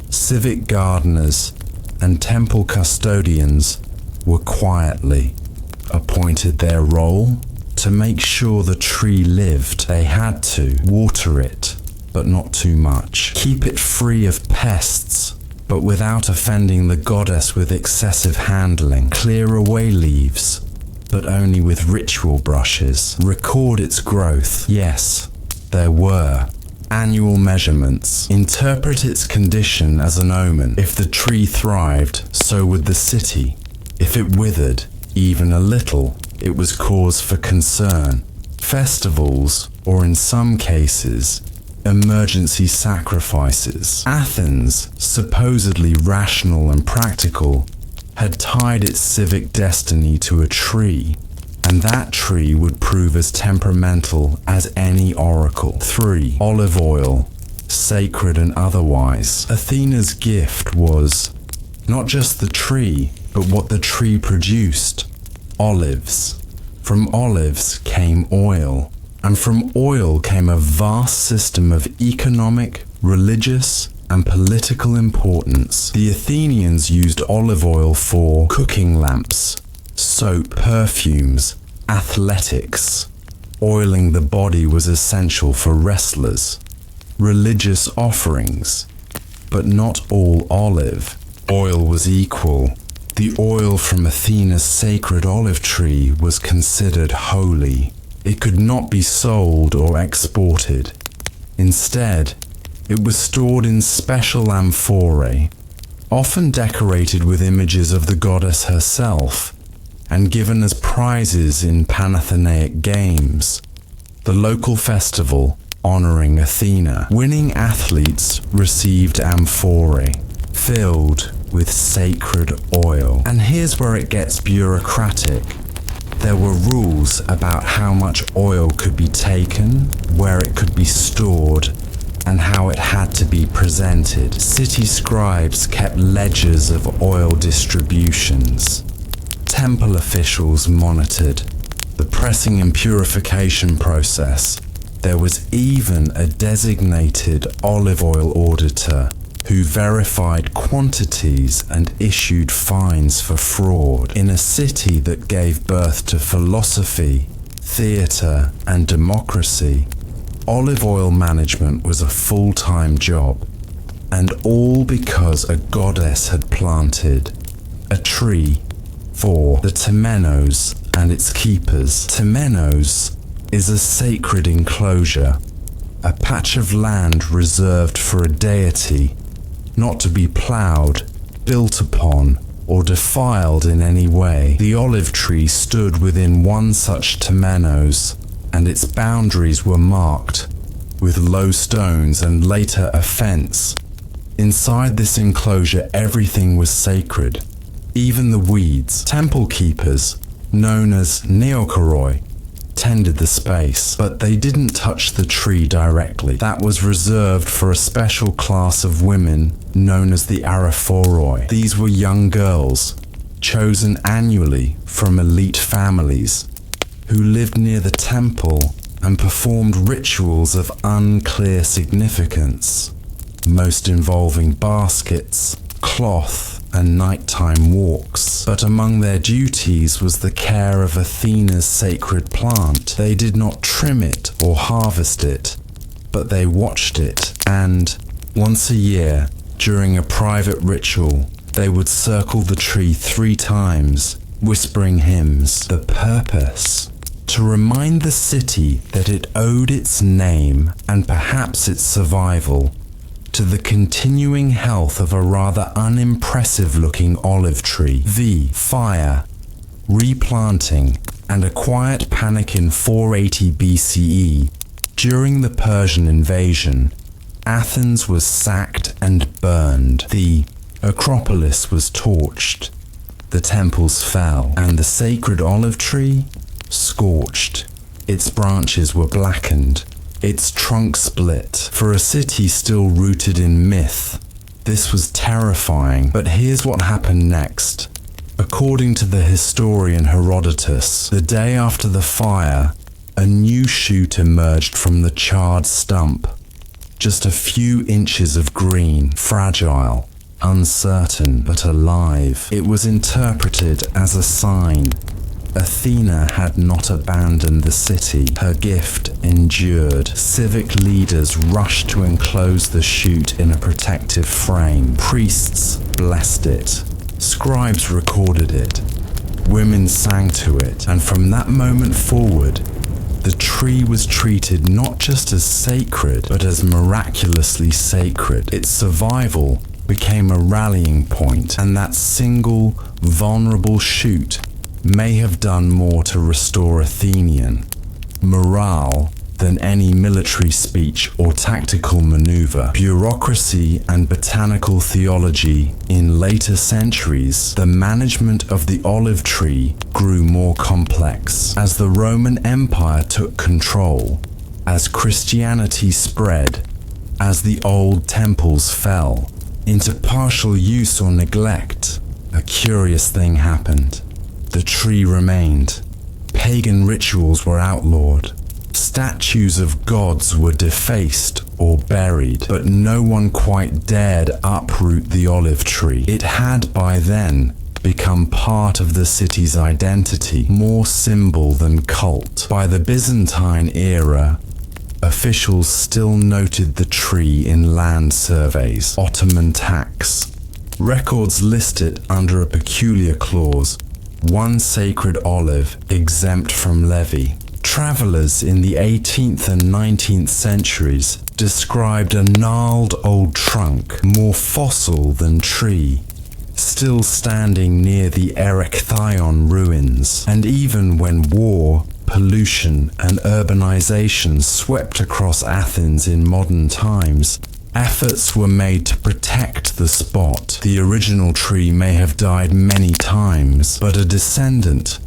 civic gardeners, and temple custodians were quietly appointed. Their role? To make sure the tree lived. They had to water it, but not too much. Keep it free of pests, but without offending the goddess with excessive handling. Clear away leaves, but only with ritual brushes. Record its growth. Yes, there were annual measurements. Interpret its condition as an omen. If the tree thrived, so would the city. If it withered, even a little, it was cause for concern. Festivals, or in some cases, emergency sacrifices. Athens, supposedly rational and practical, had tied its civic destiny to a tree, and that tree would prove as temperamental as any oracle. 3. Olive oil, sacred and otherwise. Athena's gift was not just the tree, but what the tree produced. Olives. From olives came oil. And from oil came a vast system of economic, religious, and political importance. The Athenians used olive oil for cooking lamps, soap, perfumes, athletics. Oiling the body was essential for wrestlers. Religious offerings, but not all olive. Oil was equal. The oil from Athena's sacred olive tree was considered holy. It could not be sold or exported. Instead, it was stored in special amphorae, often decorated with images of the goddess herself, and given as prizes in Panathenaic games, the local festival honoring Athena. Winning athletes received amphorae, filled with sacred oil. And here's where it gets bureaucratic. There were rules about how much oil could be taken, where it could be stored, and how it had to be presented. City scribes kept ledgers of oil distributions. Temple officials monitored the pressing and purification process. There was even a designated olive oil auditor who verified quantities and issued fines for fraud. In a city that gave birth to philosophy, theatre, and democracy, olive oil management was a full-time job, and all because a goddess had planted a tree for the Temenos and its keepers. Temenos is a sacred enclosure, a patch of land reserved for a deity, not to be ploughed, built upon, or defiled in any way. The olive tree stood within one such temenos, and its boundaries were marked with low stones and later a fence. Inside this enclosure, everything was sacred, even the weeds. Temple keepers, known as neokoroi, tended the space, but they didn't touch the tree directly. That was reserved for a special class of women known as the araphoroi. These were young girls, chosen annually from elite families, who lived near the temple and performed rituals of unclear significance, most involving baskets, cloth, and nighttime walks. But among their duties was the care of Athena's sacred plant. They did not trim it or harvest it, but they watched it, and once a year, during a private ritual, they would circle the tree 3 times, whispering hymns. The purpose: to remind the city that it owed its name and perhaps its survival to the continuing health of a rather unimpressive-looking olive tree. The fire, replanting, and a quiet panic in 480 BCE. During the Persian invasion, Athens was sacked and burned. The Acropolis was torched. The temples fell, and the sacred olive tree scorched. Its branches were blackened. Its trunk split. For a city still rooted in myth, this was terrifying. But here's what happened next. According to the historian Herodotus, the day after the fire, a new shoot emerged from the charred stump. Just a few inches of green, fragile, uncertain, but alive. It was interpreted as a sign. Athena had not abandoned the city. Her gift endured. Civic leaders rushed to enclose the shoot in a protective frame. Priests blessed it. Scribes recorded it. Women sang to it. And from that moment forward, the tree was treated not just as sacred, but as miraculously sacred. Its survival became a rallying point, and that single, vulnerable shoot may have done more to restore Athenian morale than any military speech or tactical maneuver. Bureaucracy and botanical theology. In later centuries, the management of the olive tree grew more complex. As the Roman Empire took control, as Christianity spread, as the old temples fell into partial use or neglect, a curious thing happened. The tree remained. Pagan rituals were outlawed. Statues of gods were defaced or buried, but no one quite dared uproot the olive tree. It had by then become part of the city's identity, more symbol than cult. By the Byzantine era, officials still noted the tree in land surveys, Ottoman tax. Records list it under a peculiar clause: one sacred olive exempt from levy. Travelers in the 18th and 19th centuries described a gnarled old trunk, more fossil than tree, still standing near the Erechtheion ruins. And even when war, pollution, and urbanization swept across Athens in modern times, efforts were made to protect the spot. The original tree may have died many times, but a descendant,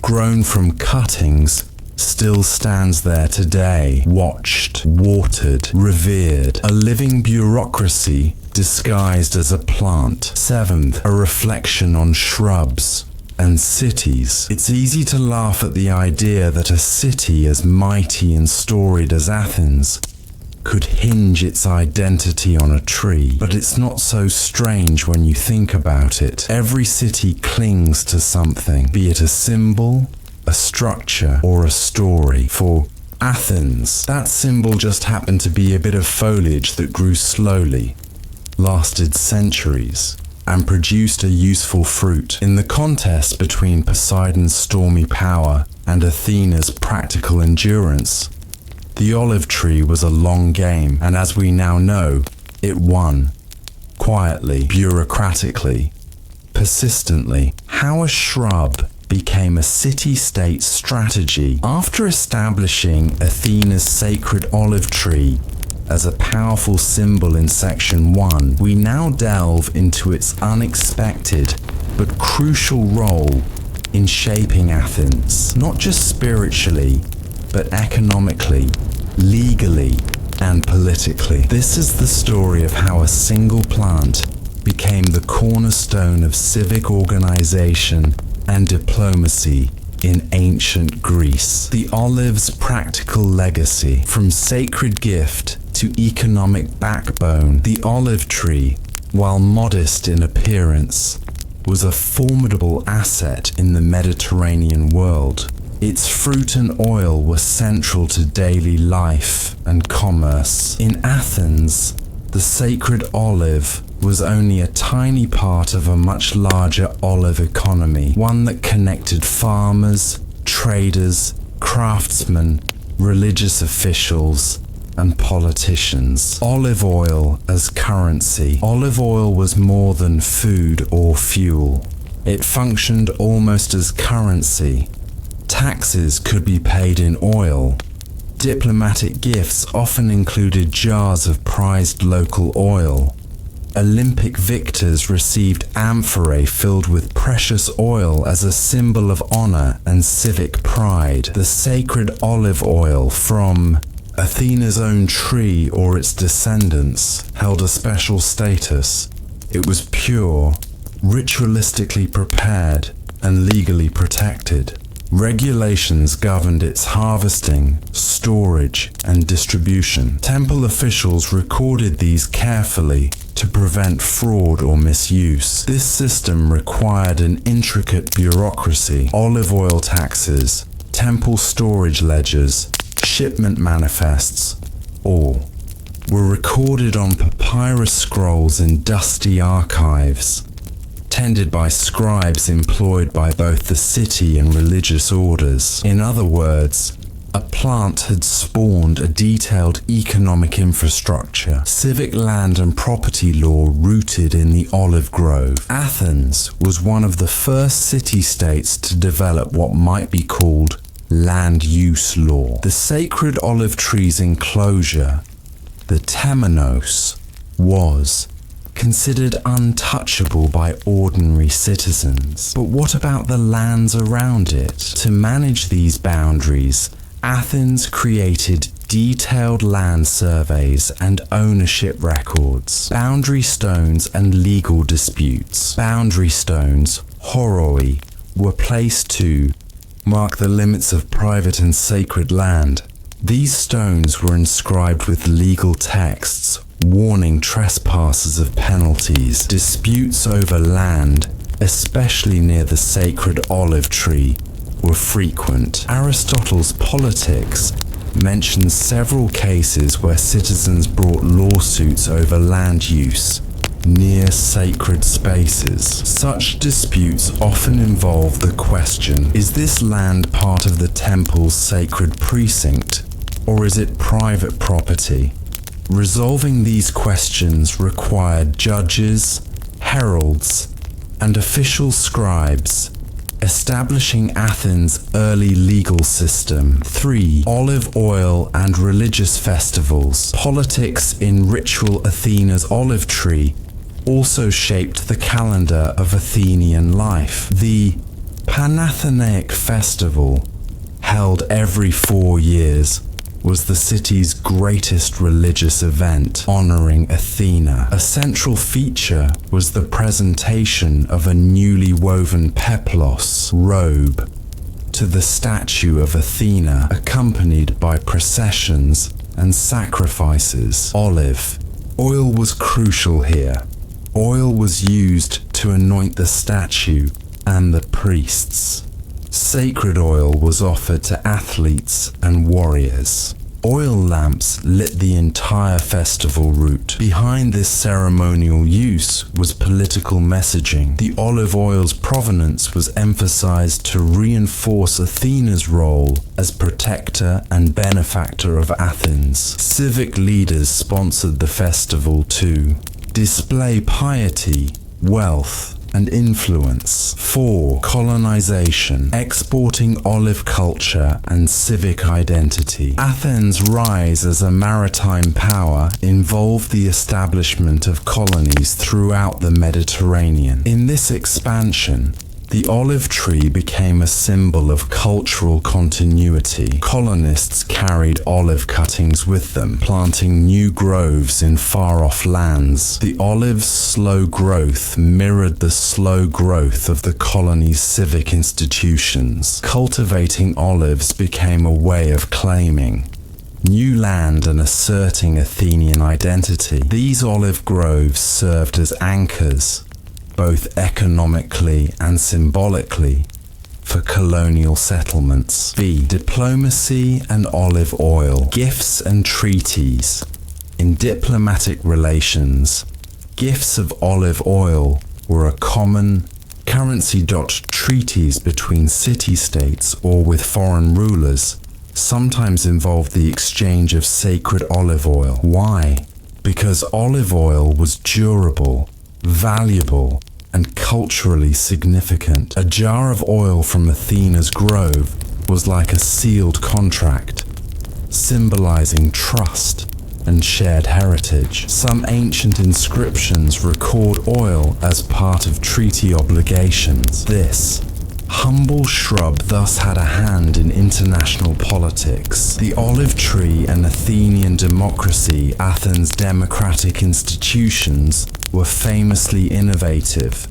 grown from cuttings, still stands there today, watched, watered, revered. A living bureaucracy disguised as a plant. 7th, a reflection on shrubs and cities. It's easy to laugh at the idea that a city as mighty and storied as Athens could hinge its identity on a tree. But it's not so strange when you think about it. Every city clings to something, be it a symbol, a structure, or a story. For Athens, that symbol just happened to be a bit of foliage that grew slowly, lasted centuries, and produced a useful fruit. In the contest between Poseidon's stormy power and Athena's practical endurance, the olive tree was a long game, and as we now know, it won. Quietly, bureaucratically, persistently. How a shrub became a city-state strategy. After establishing Athena's sacred olive tree as a powerful symbol in Section 1, we now delve into its unexpected but crucial role in shaping Athens, not just spiritually, but economically, legally, and politically. This is the story of how a single plant became the cornerstone of civic organization and diplomacy in ancient Greece. The olive's practical legacy, from sacred gift to economic backbone, the olive tree, while modest in appearance, was a formidable asset in the Mediterranean world. Its fruit and oil were central to daily life and commerce. In Athens, the sacred olive was only a tiny part of a much larger olive economy, one that connected farmers, traders, craftsmen, religious officials, and politicians. Olive oil as currency. Olive oil was more than food or fuel. It functioned almost as currency. Taxes could be paid in oil. Diplomatic gifts often included jars of prized local oil. Olympic victors received amphorae filled with precious oil as a symbol of honor and civic pride. The sacred olive oil from Athena's own tree or its descendants held a special status. It was pure, ritualistically prepared, and legally protected. Regulations governed its harvesting, storage, and distribution. Temple officials recorded these carefully to prevent fraud or misuse. This system required an intricate bureaucracy. Olive oil taxes, temple storage ledgers, shipment manifests, all were recorded on papyrus scrolls in dusty archives, tended by scribes employed by both the city and religious orders. In other words, a plant had spawned a detailed economic infrastructure, civic land and property law rooted in the olive grove. Athens was one of the first city-states to develop what might be called land use law. The sacred olive tree's enclosure, the temenos, was considered untouchable by ordinary citizens. But what about the lands around it? To manage these boundaries, Athens created detailed land surveys and ownership records, boundary stones and legal disputes. Boundary stones, horoi, were placed to mark the limits of private and sacred land. These stones were inscribed with legal texts, warning trespassers of penalties. Disputes over land, especially near the sacred olive tree, were frequent. Aristotle's Politics mentions several cases where citizens brought lawsuits over land use near sacred spaces. Such disputes often involve the question, is this land part of the temple's sacred precinct, or is it private property? Resolving these questions required judges, heralds, and official scribes, establishing Athens' early legal system. 3. Olive oil and religious festivals. Politics in ritual Athena's olive tree also shaped the calendar of Athenian life. The Panathenaic festival, held every 4 years, was the city's greatest religious event, honoring Athena. A central feature was the presentation of a newly woven peplos robe to the statue of Athena, accompanied by processions and sacrifices. Olive oil was crucial here. Oil was used to anoint the statue and the priests. Sacred oil was offered to athletes and warriors. Oil lamps lit the entire festival route. Behind this ceremonial use was political messaging. The olive oil's provenance was emphasized to reinforce Athena's role as protector and benefactor of Athens. Civic leaders sponsored the festival to display piety, wealth, and influence. 4. Colonization, exporting olive culture and civic identity. Athens' rise as a maritime power involved the establishment of colonies throughout the Mediterranean. In this expansion, the olive tree became a symbol of cultural continuity. Colonists carried olive cuttings with them, planting new groves in far-off lands. The olive's slow growth mirrored the slow growth of the colony's civic institutions. Cultivating olives became a way of claiming new land and asserting Athenian identity. These olive groves served as anchors, both economically and symbolically, for colonial settlements. B. Diplomacy and olive oil. Gifts and treaties. In diplomatic relations, gifts of olive oil were a common currency. Treaties between city-states or with foreign rulers sometimes involved the exchange of sacred olive oil. Why? Because olive oil was durable, valuable, and culturally significant. A jar of oil from Athena's grove was like a sealed contract, symbolizing trust and shared heritage. Some ancient inscriptions record oil as part of treaty obligations. This humble shrub thus had a hand in international politics. The olive tree and Athenian democracy, Athens' democratic institutions, were famously innovative,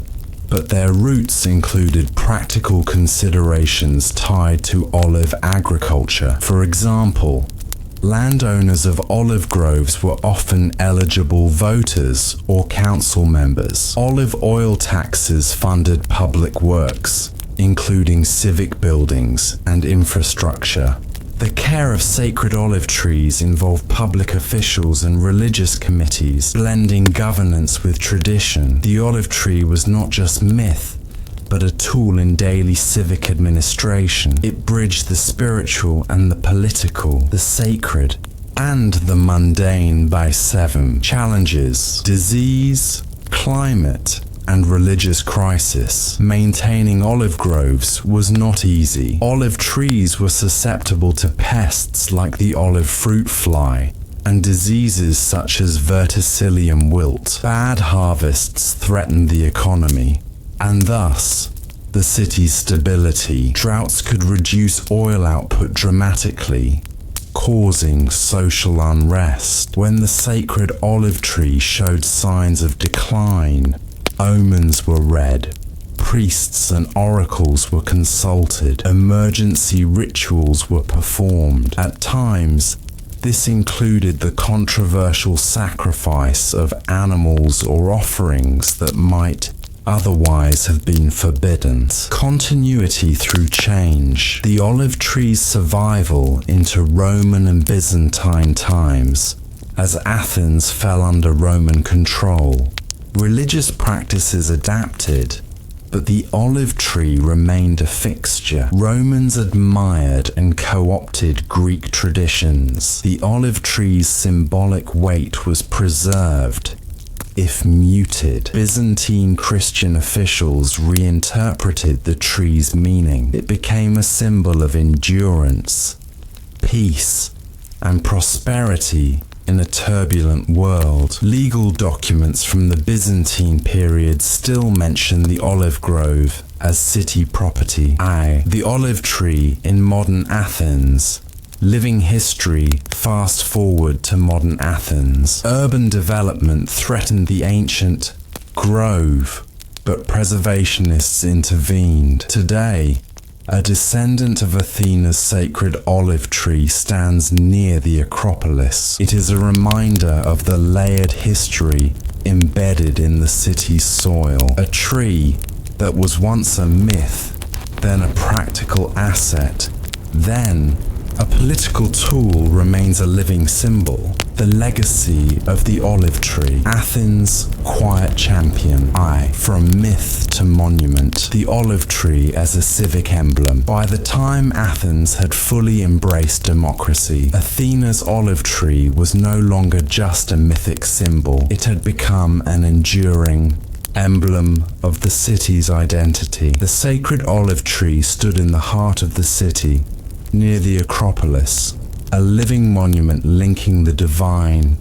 but their roots included practical considerations tied to olive agriculture. For example, landowners of olive groves were often eligible voters or council members. Olive oil taxes funded public works, including civic buildings and infrastructure. The care of sacred olive trees involved public officials and religious committees, blending governance with tradition. The olive tree was not just myth, but a tool in daily civic administration. It bridged the spiritual and the political, the sacred and the mundane by 7 challenges: disease, climate, and religious crisis. Maintaining olive groves was not easy. Olive trees were susceptible to pests like the olive fruit fly and diseases such as verticillium wilt. Bad harvests threatened the economy, and thus the city's stability. Droughts could reduce oil output dramatically, causing social unrest. When the sacred olive tree showed signs of decline, omens were read, priests and oracles were consulted, emergency rituals were performed. At times, this included the controversial sacrifice of animals or offerings that might otherwise have been forbidden. Continuity through change. The olive tree's survival into Roman and Byzantine times, as Athens fell under Roman control. Religious practices adapted, but the olive tree remained a fixture. Romans admired and co-opted Greek traditions. The olive tree's symbolic weight was preserved, if muted. Byzantine Christian officials reinterpreted the tree's meaning. It became a symbol of endurance, peace, and prosperity in a turbulent world. Legal documents from the Byzantine period still mention the olive grove as city property. The olive tree in modern Athens. Living history. Fast forward to modern Athens. Urban development threatened the ancient grove, but preservationists intervened. Today, a descendant of Athena's sacred olive tree stands near the Acropolis. It is a reminder of the layered history embedded in the city's soil. A tree that was once a myth, then a practical asset, then a political tool, remains a living symbol. The legacy of the olive tree. Athens' quiet champion. From myth to monument. The olive tree as a civic emblem. By the time Athens had fully embraced democracy, Athena's olive tree was no longer just a mythic symbol. It had become an enduring, emblem of the city's identity. The sacred olive tree stood in the heart of the city, near the Acropolis, a living monument linking the divine,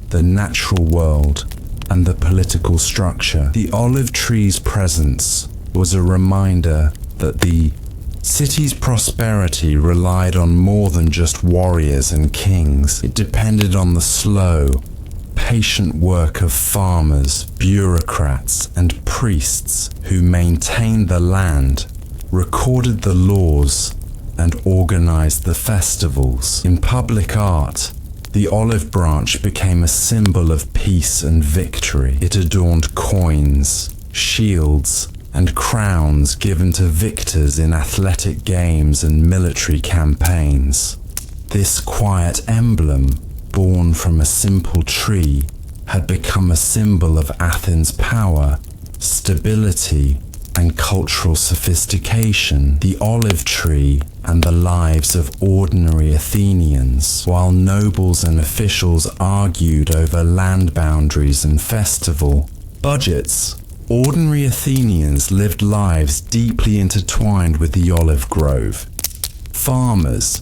the natural world, and the political structure. The olive tree's presence was a reminder that the city's prosperity relied on more than just warriors and kings. It depended on the slow, patient work of farmers, bureaucrats, and priests who maintained the land, recorded the laws, and organized the festivals. In public art, the olive branch became a symbol of peace and victory. It adorned coins, shields, and crowns given to victors in athletic games and military campaigns. This quiet emblem, born from a simple tree, had become a symbol of Athens' power, stability, and cultural sophistication. The olive tree and the lives of ordinary Athenians, while nobles and officials argued over land boundaries and festival budgets, ordinary Athenians lived lives deeply intertwined with the olive grove. Farmers,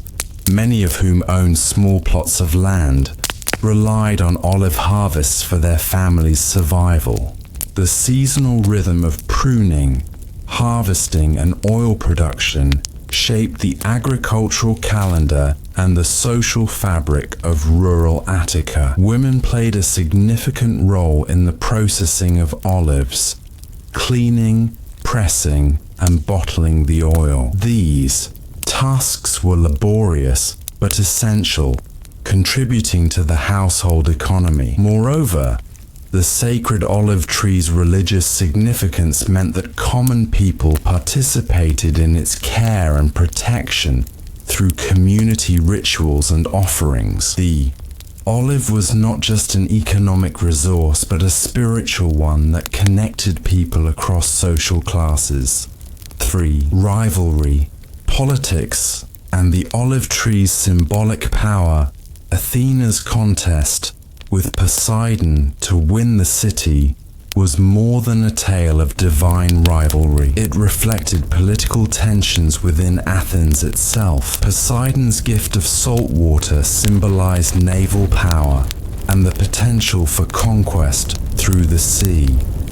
many of whom owned small plots of land, relied on olive harvests for their families' survival. The seasonal rhythm of pruning, harvesting, and oil production shaped the agricultural calendar and the social fabric of rural Attica. Women played a significant role in the processing of olives, cleaning, pressing, and bottling the oil. These tasks were laborious but essential, contributing to the household economy. Moreover, the sacred olive tree's religious significance meant that common people participated in its care and protection through community rituals and offerings. The olive was not just an economic resource, but a spiritual one that connected people across social classes. 3. Rivalry, politics, and the olive tree's symbolic power. Athena's contest with Poseidon to win the city was more than a tale of divine rivalry. It reflected political tensions within Athens itself. Poseidon's gift of salt water symbolized naval power and the potential for conquest through the sea.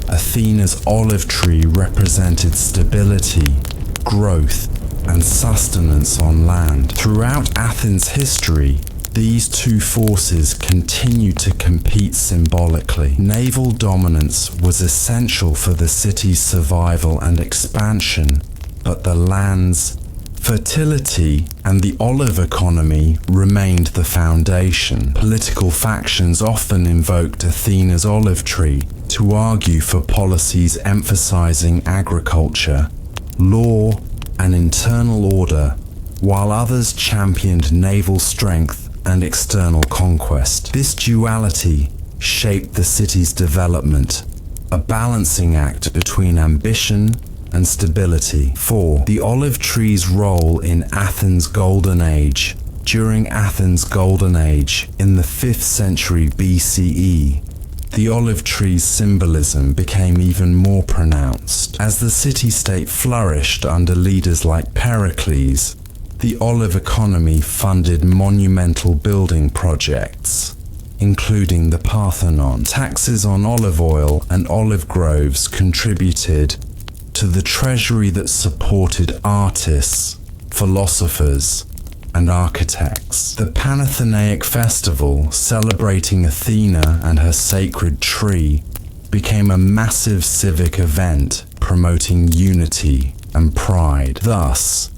Athena's olive tree represented stability, growth, and sustenance on land. Throughout Athens' history, these two forces continued to compete symbolically. Naval dominance was essential for the city's survival and expansion, but the land's fertility and the olive economy remained the foundation. Political factions often invoked Athena's olive tree to argue for policies emphasizing agriculture, law, and internal order, while others championed naval strength and external conquest. This duality shaped the city's development, a balancing act between ambition and stability. 4. The olive tree's role in Athens' Golden Age. During Athens' Golden Age, in the 5th century BCE, the olive tree's symbolism became even more pronounced. As the city-state flourished under leaders like Pericles, the olive economy funded monumental building projects, including the Parthenon. Taxes on olive oil and olive groves contributed to the treasury that supported artists, philosophers, and architects. The Panathenaic festival, celebrating Athena and her sacred tree, became a massive civic event promoting unity and pride. Thus,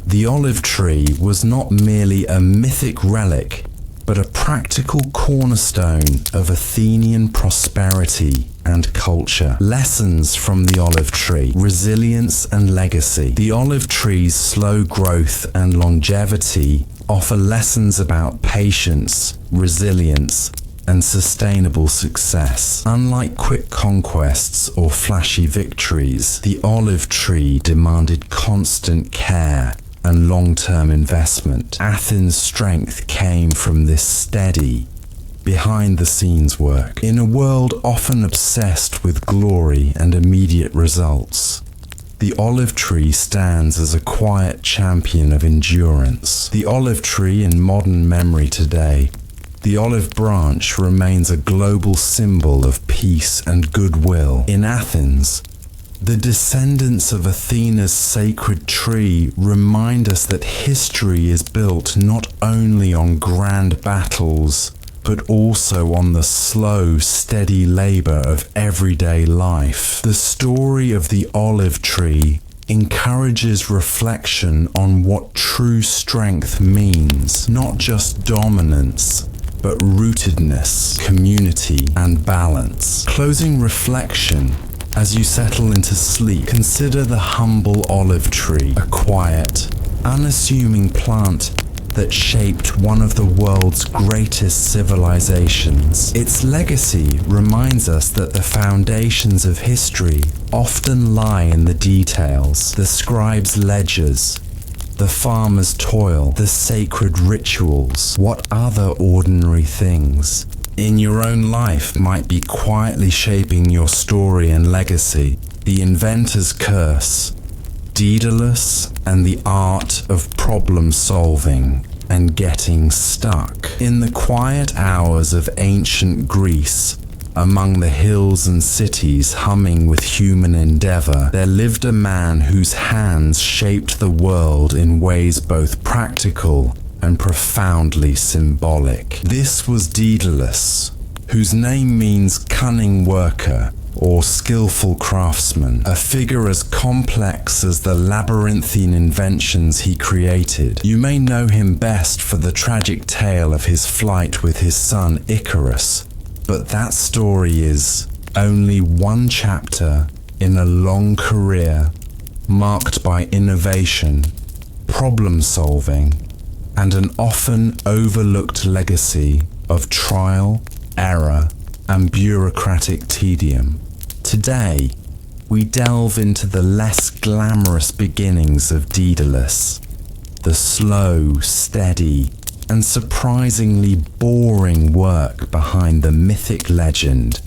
the olive tree was not merely a mythic relic, but a practical cornerstone of Athenian prosperity and culture. Lessons from the olive tree: resilience and legacy. The olive tree's slow growth and longevity offer lessons about patience, resilience, and sustainable success. Unlike quick conquests or flashy victories, the olive tree demanded constant care and long-term investment. Athens' strength came from this steady, behind-the-scenes work. In a world often obsessed with glory and immediate results, the olive tree stands as a quiet champion of endurance. The olive tree in modern memory today, the olive branch remains a global symbol of peace and goodwill. In Athens, the descendants of Athena's sacred tree remind us that history is built not only on grand battles, but also on the slow, steady labor of everyday life. The story of the olive tree encourages reflection on what true strength means, not just dominance, but rootedness, community, and balance. Closing reflection. As you settle into sleep, consider the humble olive tree, a quiet, unassuming plant that shaped one of the world's greatest civilizations. Its legacy reminds us that the foundations of history often lie in the details, the scribe's ledgers, the farmer's toil, the sacred rituals. What other ordinary things in your own life might be quietly shaping your story and legacy? The inventor's curse, Daedalus, and the art of problem solving and getting stuck. In the quiet hours of ancient Greece, among the hills and cities humming with human endeavor, there lived a man whose hands shaped the world in ways both practical and profoundly symbolic. This was Daedalus, whose name means cunning worker or skillful craftsman, a figure as complex as the labyrinthine inventions he created. You may know him best for the tragic tale of his flight with his son Icarus, but that story is only one chapter in a long career marked by innovation, problem solving, and an often overlooked legacy of trial, error, and bureaucratic tedium. Today, we delve into the less glamorous beginnings of Daedalus, the slow, steady, and surprisingly boring work behind the mythic legend,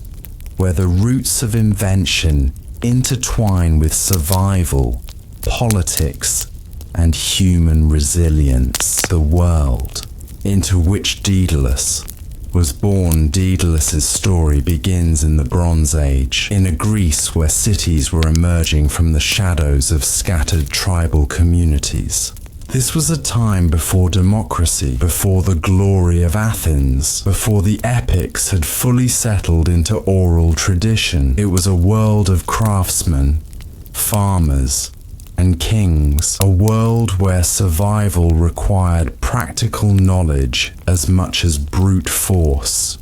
where the roots of invention intertwine with survival, politics, and human resilience. The world into which Daedalus was born. Daedalus's story begins in the Bronze Age, in a Greece where cities were emerging from the shadows of scattered tribal communities. This was a time before democracy, before the glory of Athens, before the epics had fully settled into oral tradition. It was a world of craftsmen, farmers, and kings, a world where survival required practical knowledge as much as brute force.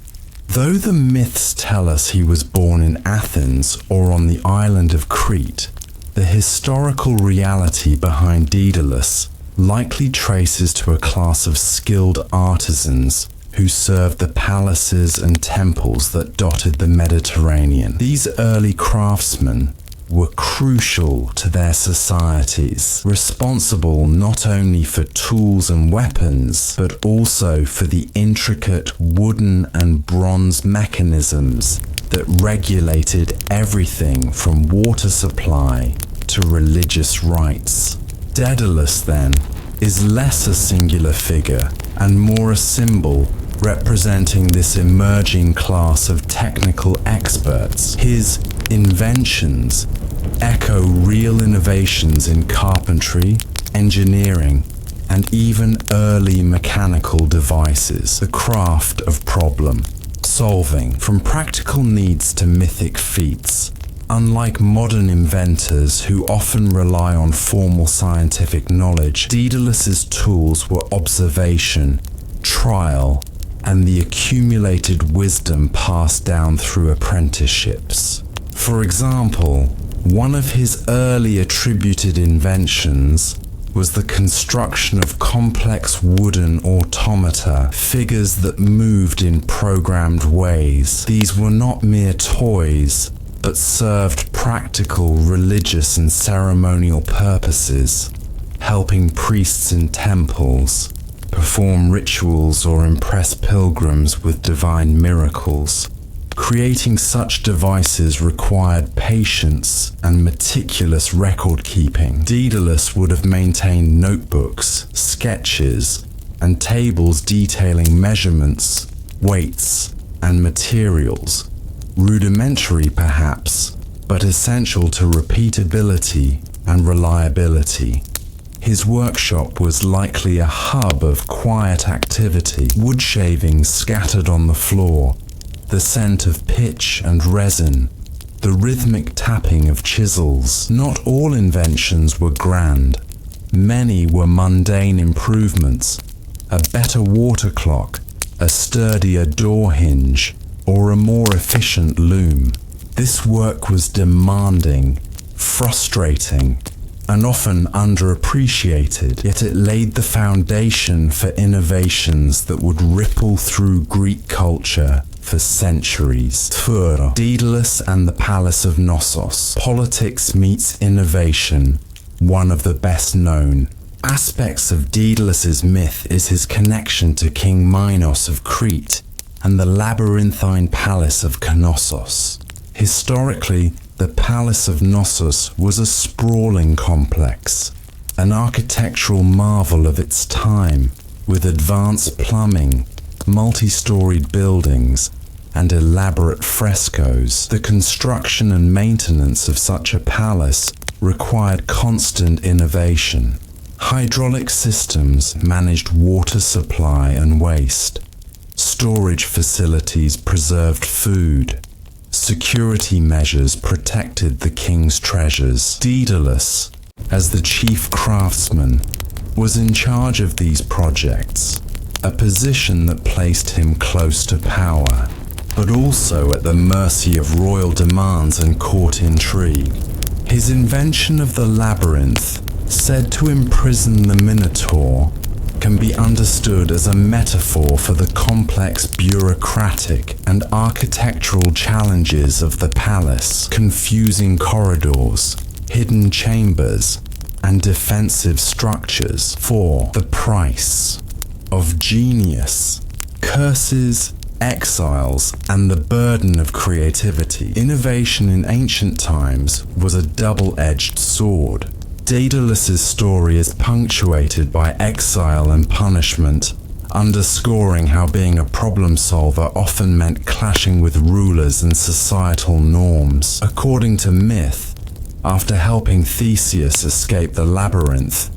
Though the myths tell us he was born in Athens or on the island of Crete, the historical reality behind Daedalus likely traces to a class of skilled artisans who served the palaces and temples that dotted the Mediterranean. These early craftsmen were crucial to their societies, responsible not only for tools and weapons, but also for the intricate wooden and bronze mechanisms that regulated everything from water supply to religious rites. Daedalus, then, is less a singular figure and more a symbol representing this emerging class of technical experts. His inventions echo real innovations in carpentry, engineering, and even early mechanical devices. The craft of problem solving, from practical needs to mythic feats. Unlike modern inventors who often rely on formal scientific knowledge, Daedalus's tools were observation, trial, and the accumulated wisdom passed down through apprenticeships. For example, one of his early attributed inventions was the construction of complex wooden automata, figures that moved in programmed ways. These were not mere toys, but served practical religious and ceremonial purposes, helping priests in temples, perform rituals, or impress pilgrims with divine miracles. Creating such devices required patience and meticulous record-keeping. Daedalus would have maintained notebooks, sketches, and tables detailing measurements, weights, and materials. Rudimentary perhaps, but essential to repeatability and reliability. His workshop was likely a hub of quiet activity, wood shavings scattered on the floor, the scent of pitch and resin, the rhythmic tapping of chisels. Not all inventions were grand. Many were mundane improvements: a better water clock, a sturdier door hinge, or a more efficient loom. This work was demanding, frustrating, and often underappreciated, yet it laid the foundation for innovations that would ripple through Greek culture for centuries. Daedalus and the Palace of Knossos. Politics meets innovation, one of the best known aspects of Daedalus's myth is his connection to King Minos of Crete and the labyrinthine palace of Knossos. Historically, the Palace of Knossos was a sprawling complex, an architectural marvel of its time, with advanced plumbing, multi-storied buildings, and elaborate frescoes. The construction and maintenance of such a palace required constant innovation. Hydraulic systems managed water supply and waste. Storage facilities preserved food. Security measures protected the king's treasures. Daedalus, as the chief craftsman, was in charge of these projects, a position that placed him close to power, but also at the mercy of royal demands and court intrigue. His invention of the labyrinth, said to imprison the Minotaur, can be understood as a metaphor for the complex bureaucratic and architectural challenges of the palace: confusing corridors, hidden chambers, and defensive structures. 4. The price of genius. Curses, exiles, and the burden of creativity. Innovation in ancient times was a double-edged sword. Daedalus's story is punctuated by exile and punishment, underscoring how being a problem solver often meant clashing with rulers and societal norms. According to myth, after helping Theseus escape the labyrinth,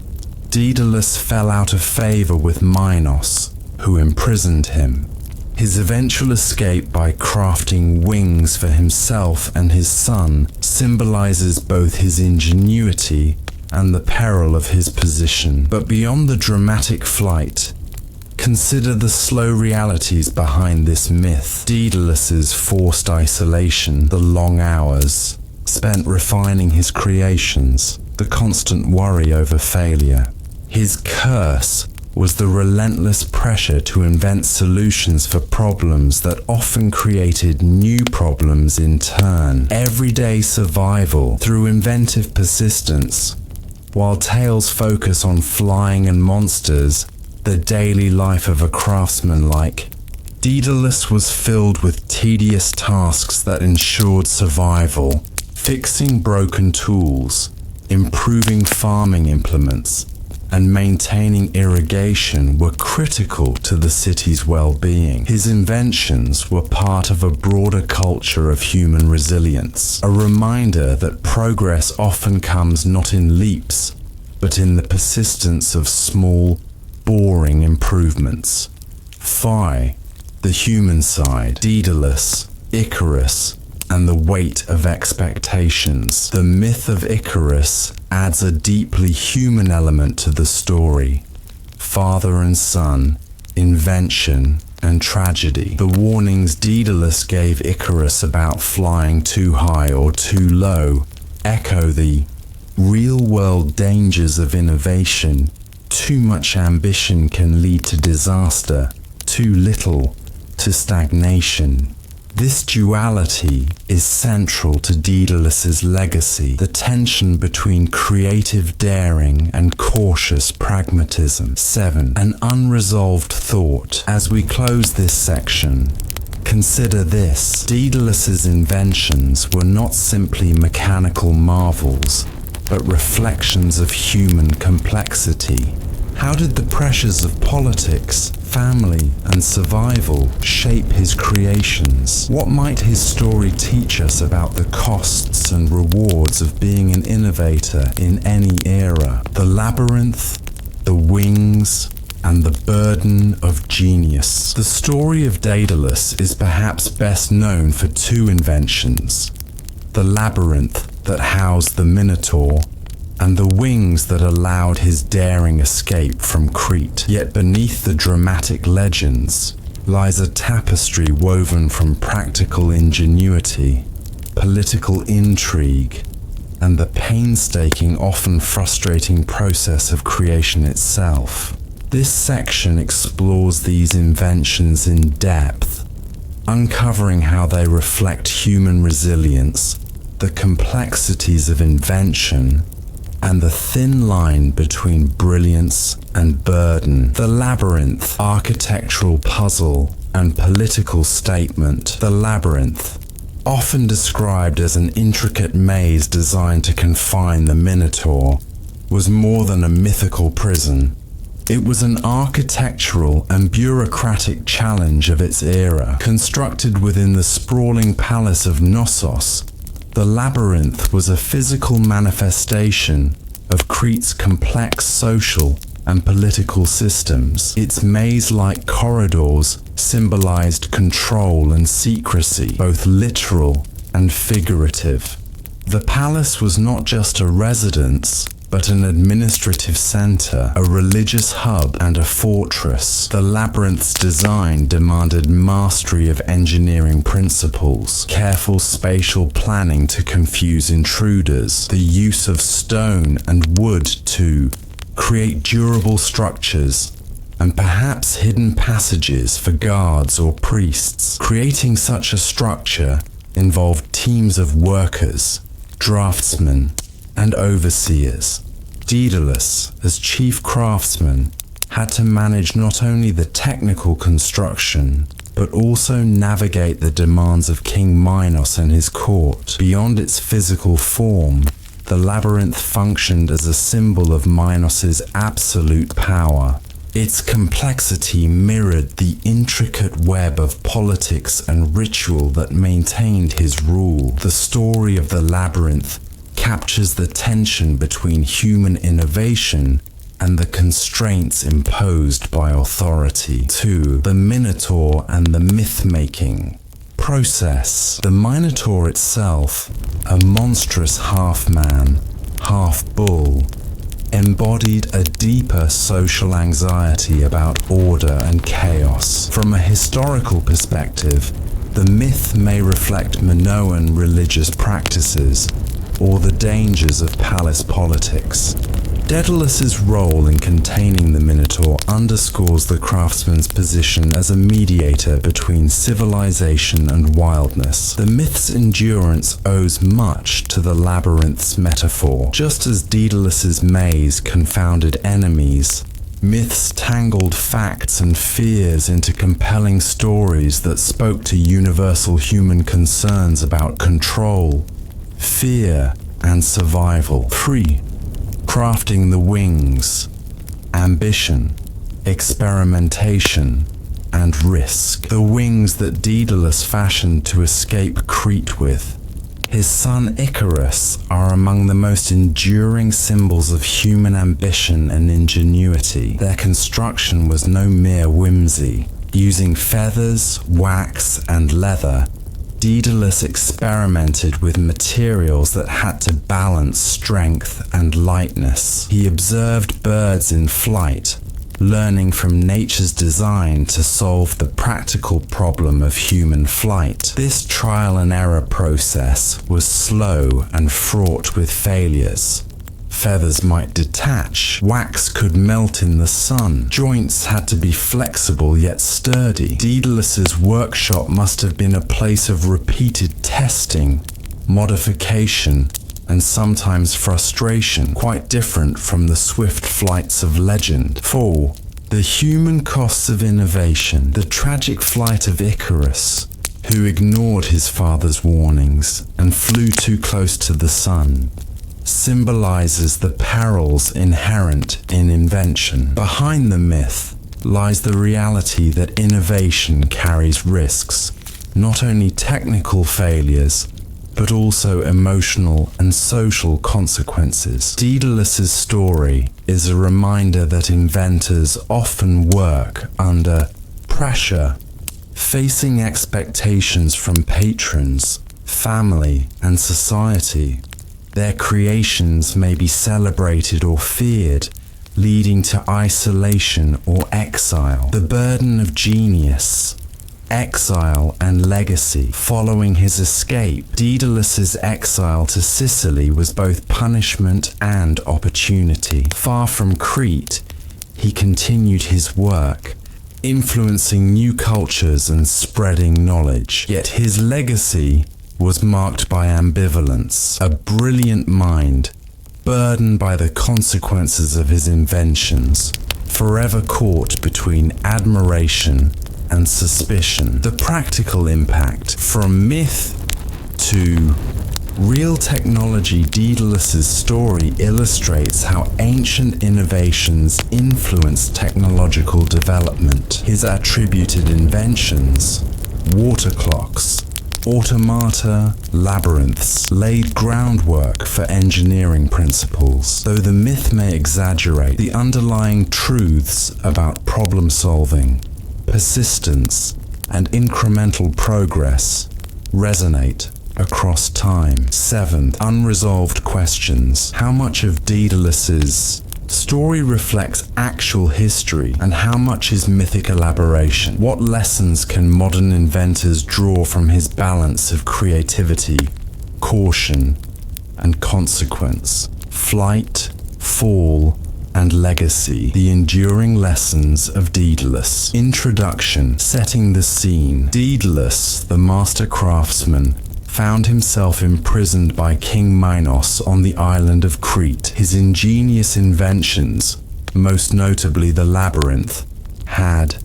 Daedalus fell out of favor with Minos, who imprisoned him. His eventual escape by crafting wings for himself and his son symbolizes both his ingenuity and the peril of his position. But beyond the dramatic flight, consider the slow realities behind this myth. Daedalus's forced isolation, the long hours spent refining his creations, the constant worry over failure. His curse was the relentless pressure to invent solutions for problems that often created new problems in turn. Everyday survival through inventive persistence. While tales focus on flying and monsters, the daily life of a craftsman like Daedalus was filled with tedious tasks that ensured survival. Fixing broken tools, improving farming implements, and maintaining irrigation were critical to the city's well-being. His inventions were part of a broader culture of human resilience, a reminder that progress often comes not in leaps, but in the persistence of small, boring improvements. 5. The human side. Daedalus, Icarus, and the weight of expectations. The myth of Icarus adds a deeply human element to the story. Father and son, invention, and tragedy. The warnings Daedalus gave Icarus about flying too high or too low echo the real-world dangers of innovation. Too much ambition can lead to disaster, too little to stagnation. This duality is central to Daedalus's legacy, the tension between creative daring and cautious pragmatism. 7. An unresolved thought. As we close this section, consider this. Daedalus's inventions were not simply mechanical marvels, but reflections of human complexity. How did the pressures of politics, family, and survival shape his creations? What might his story teach us about the costs and rewards of being an innovator in any era? The labyrinth, the wings, and the burden of genius. The story of Daedalus is perhaps best known for two inventions: the labyrinth that housed the Minotaur, and the wings that allowed his daring escape from Crete. Yet beneath the dramatic legends lies a tapestry woven from practical ingenuity, political intrigue, and the painstaking, often frustrating process of creation itself. This section explores these inventions in depth, uncovering how they reflect human resilience, the complexities of invention, and the thin line between brilliance and burden. The labyrinth, architectural puzzle and political statement. The labyrinth, often described as an intricate maze designed to confine the Minotaur, was more than a mythical prison. It was an architectural and bureaucratic challenge of its era. Constructed within the sprawling palace of Knossos, the labyrinth was a physical manifestation of Crete's complex social and political systems. Its maze-like corridors symbolized control and secrecy, both literal and figurative. The palace was not just a residence, but an administrative center, a religious hub, and a fortress. The labyrinth's design demanded mastery of engineering principles, careful spatial planning to confuse intruders, the use of stone and wood to create durable structures, and perhaps hidden passages for guards or priests. Creating such a structure involved teams of workers, draftsmen, and overseers. Daedalus, as chief craftsman, had to manage not only the technical construction, but also navigate the demands of King Minos and his court. Beyond its physical form, the labyrinth functioned as a symbol of Minos's absolute power. Its complexity mirrored the intricate web of politics and ritual that maintained his rule. The story of the labyrinth captures the tension between human innovation and the constraints imposed by authority. 2. The Minotaur and the myth-making process. The Minotaur itself, a monstrous half-man, half-bull, embodied a deeper social anxiety about order and chaos. From a historical perspective, the myth may reflect Minoan religious practices or the dangers of palace politics. Daedalus's role in containing the Minotaur underscores the craftsman's position as a mediator between civilization and wildness. The myth's endurance owes much to the labyrinth's metaphor. Just as Daedalus's maze confounded enemies, myths tangled facts and fears into compelling stories that spoke to universal human concerns about control, fear, and survival. 3. Crafting the wings. Ambition, experimentation, and risk. The wings that Daedalus fashioned to escape Crete with. His son Icarus are among the most enduring symbols of human ambition and ingenuity. Their construction was no mere whimsy. Using feathers, wax, and leather, Daedalus experimented with materials that had to balance strength and lightness. He observed birds in flight, learning from nature's design to solve the practical problem of human flight. This trial and error process was slow and fraught with failures, Feathers might detach, wax could melt in the sun, joints had to be flexible yet sturdy. Daedalus's workshop must have been a place of repeated testing, modification, and sometimes frustration, quite different from the swift flights of legend. 4. The human costs of innovation. The tragic flight of Icarus, who ignored his father's warnings and flew too close to the sun, symbolizes the perils inherent in invention. Behind the myth lies the reality that innovation carries risks, not only technical failures, but also emotional and social consequences. Daedalus's story is a reminder that inventors often work under pressure, facing expectations from patrons, family, and society. Their creations may be celebrated or feared, leading to isolation or exile. The burden of genius, exile, and legacy. Following his escape, Daedalus's exile to Sicily was both punishment and opportunity. Far from Crete, he continued his work, influencing new cultures and spreading knowledge. Yet his legacy was marked by ambivalence, a brilliant mind, burdened by the consequences of his inventions, forever caught between admiration and suspicion. The practical impact. From myth to real technology, Daedalus's story illustrates how ancient innovations influenced technological development. His attributed inventions, water clocks, automata, labyrinths, laid groundwork for engineering principles. Though the myth may exaggerate, the underlying truths about problem solving, persistence, and incremental progress resonate across time. 7. Unresolved questions. How much of Daedalus's story reflects actual history, and how much is mythic elaboration? What lessons can modern inventors draw from his balance of creativity, caution, and consequence? Flight, fall, and legacy. The enduring lessons of Daedalus. Introduction. Setting the scene. Daedalus, the master craftsman, found himself imprisoned by King Minos on the island of Crete. His ingenious inventions, most notably the labyrinth, had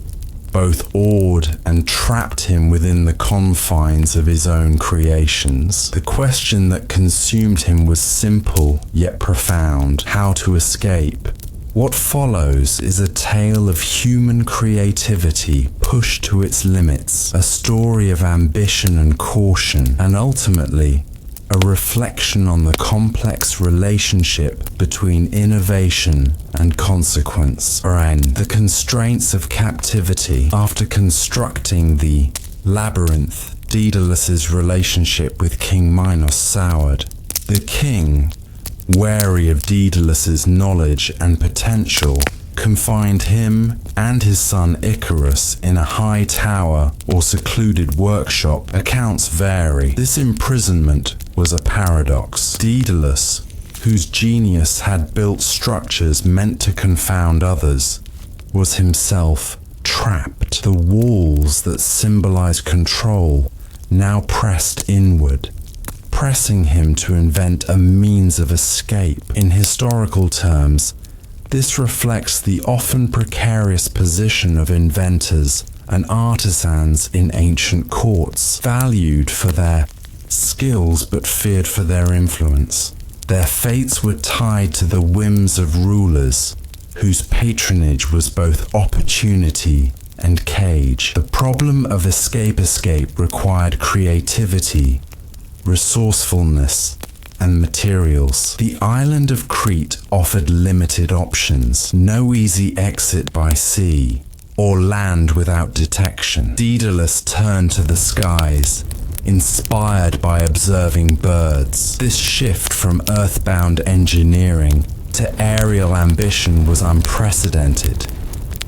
both awed and trapped him within the confines of his own creations. The question that consumed him was simple yet profound: how to escape. What follows is a tale of human creativity pushed to its limits, a story of ambition and caution, and ultimately, a reflection on the complex relationship between innovation and consequence. The constraints of captivity. After constructing the labyrinth, Daedalus's relationship with King Minos soured. The king, wary of Daedalus's knowledge and potential, confined him and his son Icarus in a high tower or secluded workshop. Accounts vary. This imprisonment was a paradox. Daedalus, whose genius had built structures meant to confound others, was himself trapped. The walls that symbolize control now pressed inward, pressing him to invent a means of escape. In historical terms, this reflects the often precarious position of inventors and artisans in ancient courts, valued for their skills but feared for their influence. Their fates were tied to the whims of rulers, whose patronage was both opportunity and cage. The problem of escape required creativity, resourcefulness, and materials. The island of Crete offered limited options: no easy exit by sea, or land without detection. Daedalus turned to the skies, inspired by observing birds. This shift from earthbound engineering to aerial ambition was unprecedented,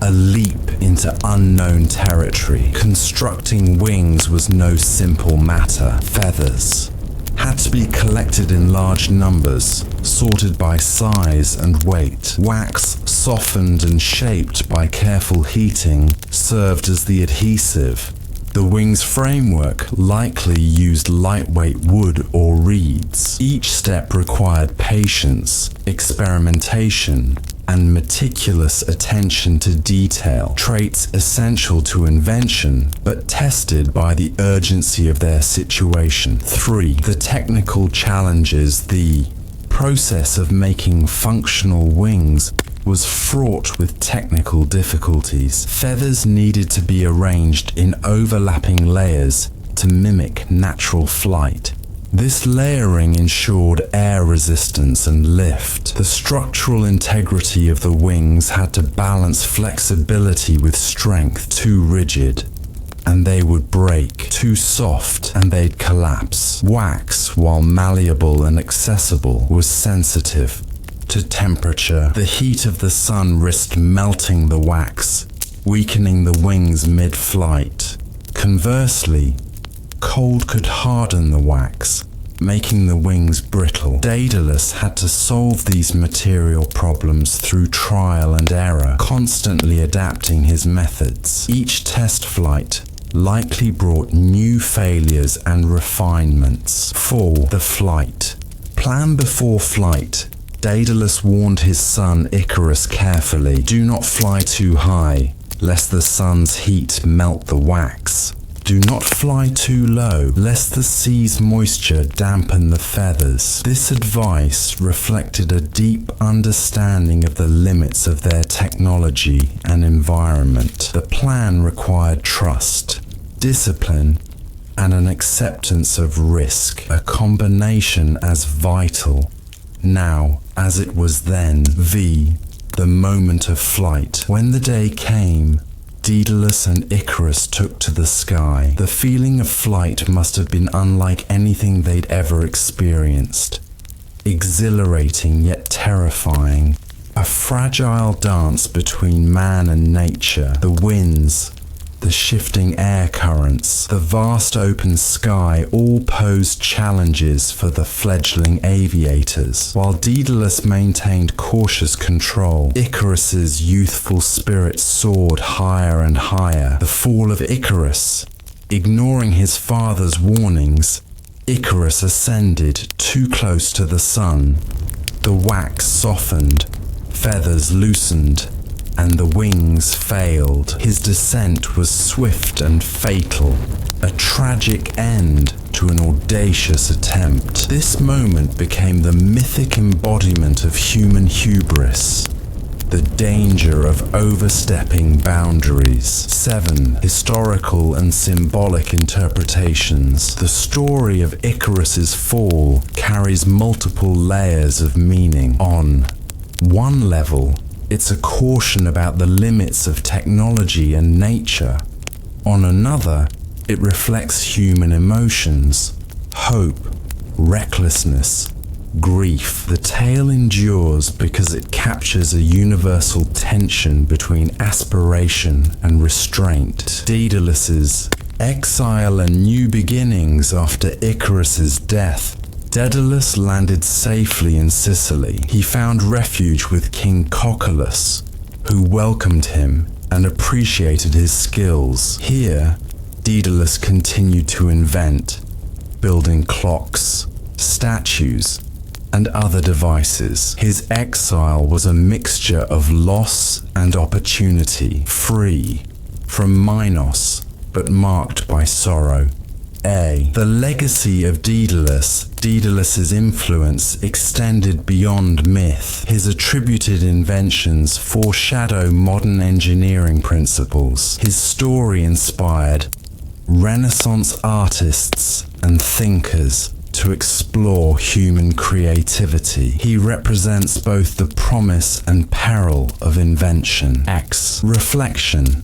a leap into unknown territory. Constructing wings was no simple matter. Feathers. had to be collected in large numbers, sorted by size and weight. Wax, softened and shaped by careful heating, served as the adhesive. The wing's framework likely used lightweight wood or reeds. Each step required patience, experimentation, and meticulous attention to detail, traits essential to invention, but tested by the urgency of their situation. 3. The technical challenges. The process of making functional wings was fraught with technical difficulties. Feathers needed to be arranged in overlapping layers to mimic natural flight. This layering ensured air resistance and lift. The structural integrity of the wings had to balance flexibility with strength. Too rigid, and they would break. Too soft, and they'd collapse. Wax, while malleable and accessible, was sensitive to temperature. The heat of the sun risked melting the wax, weakening the wings mid-flight. Conversely, cold could harden the wax, making the wings brittle. Daedalus had to solve these material problems through trial and error, constantly adapting his methods. Each test flight likely brought new failures and refinements. 4. The flight. Plan before flight. Daedalus warned his son Icarus carefully. Do not fly too high, lest the sun's heat melt the wax. Do not fly too low, lest the sea's moisture dampen the feathers. This advice reflected a deep understanding of the limits of their technology and environment. The plan required trust, discipline, and an acceptance of risk, a combination as vital now as it was then. The moment of flight. When the day came, Daedalus and Icarus took to the sky. The feeling of flight must have been unlike anything they'd ever experienced. Exhilarating yet terrifying. A fragile dance between man and nature. The winds, the shifting air currents, the vast open sky all posed challenges for the fledgling aviators. While Daedalus maintained cautious control, Icarus's youthful spirit soared higher and higher. The fall of Icarus. Ignoring his father's warnings, Icarus ascended too close to the sun. The wax softened, feathers loosened, and the wings failed. His descent was swift and fatal, a tragic end to an audacious attempt. This moment became the mythic embodiment of human hubris, the danger of overstepping boundaries. 7. Historical and symbolic interpretations. The story of Icarus's fall carries multiple layers of meaning. On one level, it's a caution about the limits of technology and nature. On another, it reflects human emotions, hope, recklessness, grief. The tale endures because it captures a universal tension between aspiration and restraint. Daedalus's exile and new beginnings after Icarus's death. Daedalus landed safely in Sicily. He found refuge with King Cocculus, who welcomed him and appreciated his skills. Here, Daedalus continued to invent, building clocks, statues, and other devices. His exile was a mixture of loss and opportunity, free from Minos, but marked by sorrow. The legacy of Daedalus's influence extended beyond myth. His attributed inventions foreshadow modern engineering principles. His story inspired Renaissance artists and thinkers to explore human creativity. He represents both the promise and peril of invention. Reflection,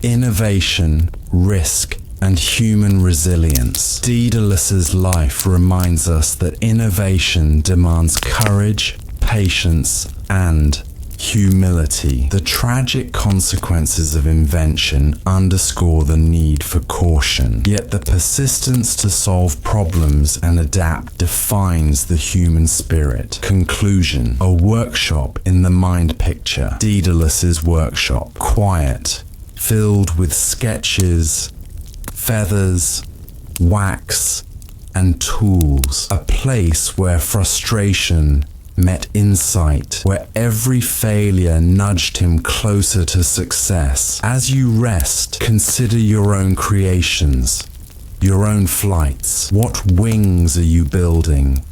innovation, risk, and human resilience. Daedalus's life reminds us that innovation demands courage, patience, and Humility. The tragic consequences of invention underscore the need for caution, yet the persistence to solve problems and adapt defines the human spirit. Conclusion. A workshop in the mind picture. Daedalus's workshop. Quiet, filled with sketches, feathers, wax, and tools. A place where frustration met insight, where every failure nudged him closer to success. As you rest, consider your own creations, your own flights. What wings are you building?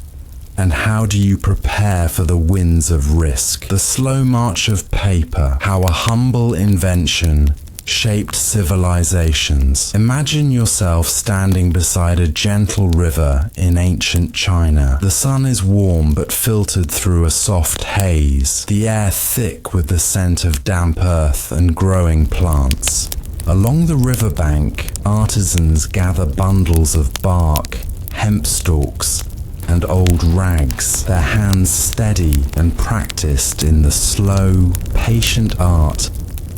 And how do you prepare for the winds of risk? The slow march of paper, how a humble invention shaped civilizations. Imagine yourself standing beside a gentle river in ancient China. The sun is warm but filtered through a soft haze, the air thick with the scent of damp earth and growing plants. Along the riverbank, artisans gather bundles of bark, hemp stalks, and old rags, their hands steady and practiced in the slow, patient art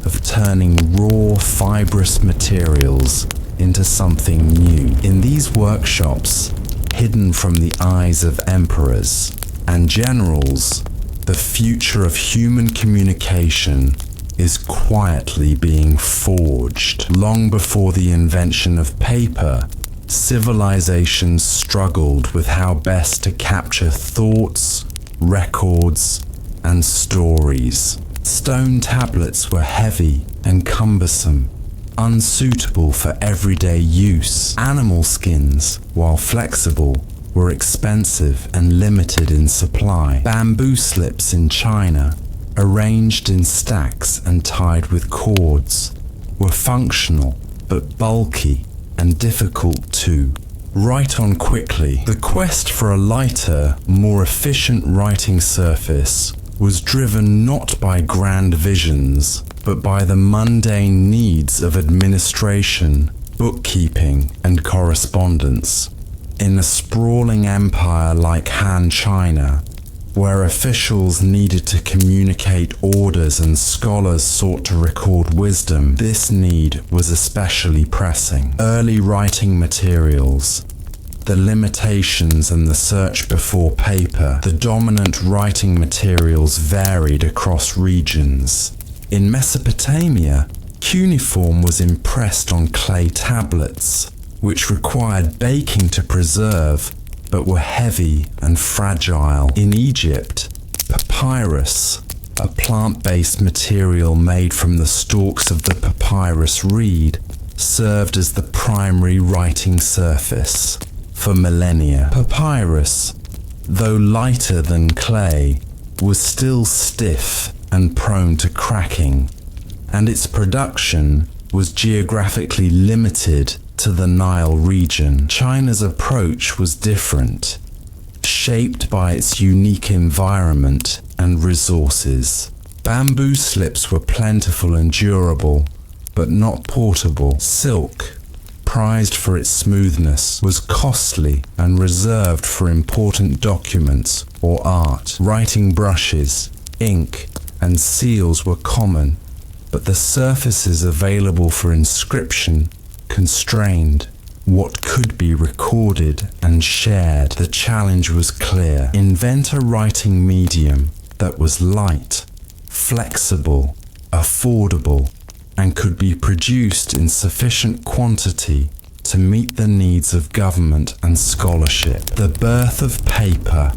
of turning raw, fibrous materials into something new. In these workshops, hidden from the eyes of emperors and generals, the future of human communication is quietly being forged. Long before the invention of paper, civilizations struggled with how best to capture thoughts, records, and stories. Stone tablets were heavy and cumbersome, unsuitable for everyday use. Animal skins, while flexible, were expensive and limited in supply. Bamboo slips in China, arranged in stacks and tied with cords, were functional but bulky and difficult to write on quickly. The quest for a lighter, more efficient writing surface was driven not by grand visions, but by the mundane needs of administration, bookkeeping, and correspondence. In a sprawling empire like Han China, where officials needed to communicate orders and scholars sought to record wisdom, this need was especially pressing. Early writing materials, the limitations and the search before paper, the dominant writing materials varied across regions. In Mesopotamia, cuneiform was impressed on clay tablets, which required baking to preserve, but were heavy and fragile. In Egypt, papyrus, a plant-based material made from the stalks of the papyrus reed, served as the primary writing surface for millennia. Papyrus, though lighter than clay, was still stiff and prone to cracking, and its production was geographically limited to the Nile region. China's approach was different, shaped by its unique environment and resources. Bamboo slips were plentiful and durable, but not portable. Silk, prized for its smoothness, was costly and reserved for important documents or art. Writing brushes, ink, and seals were common, but the surfaces available for inscription constrained what could be recorded and shared. The challenge was clear. Invent a writing medium that was light, flexible, affordable, and could be produced in sufficient quantity to meet the needs of government and scholarship. The birth of paper,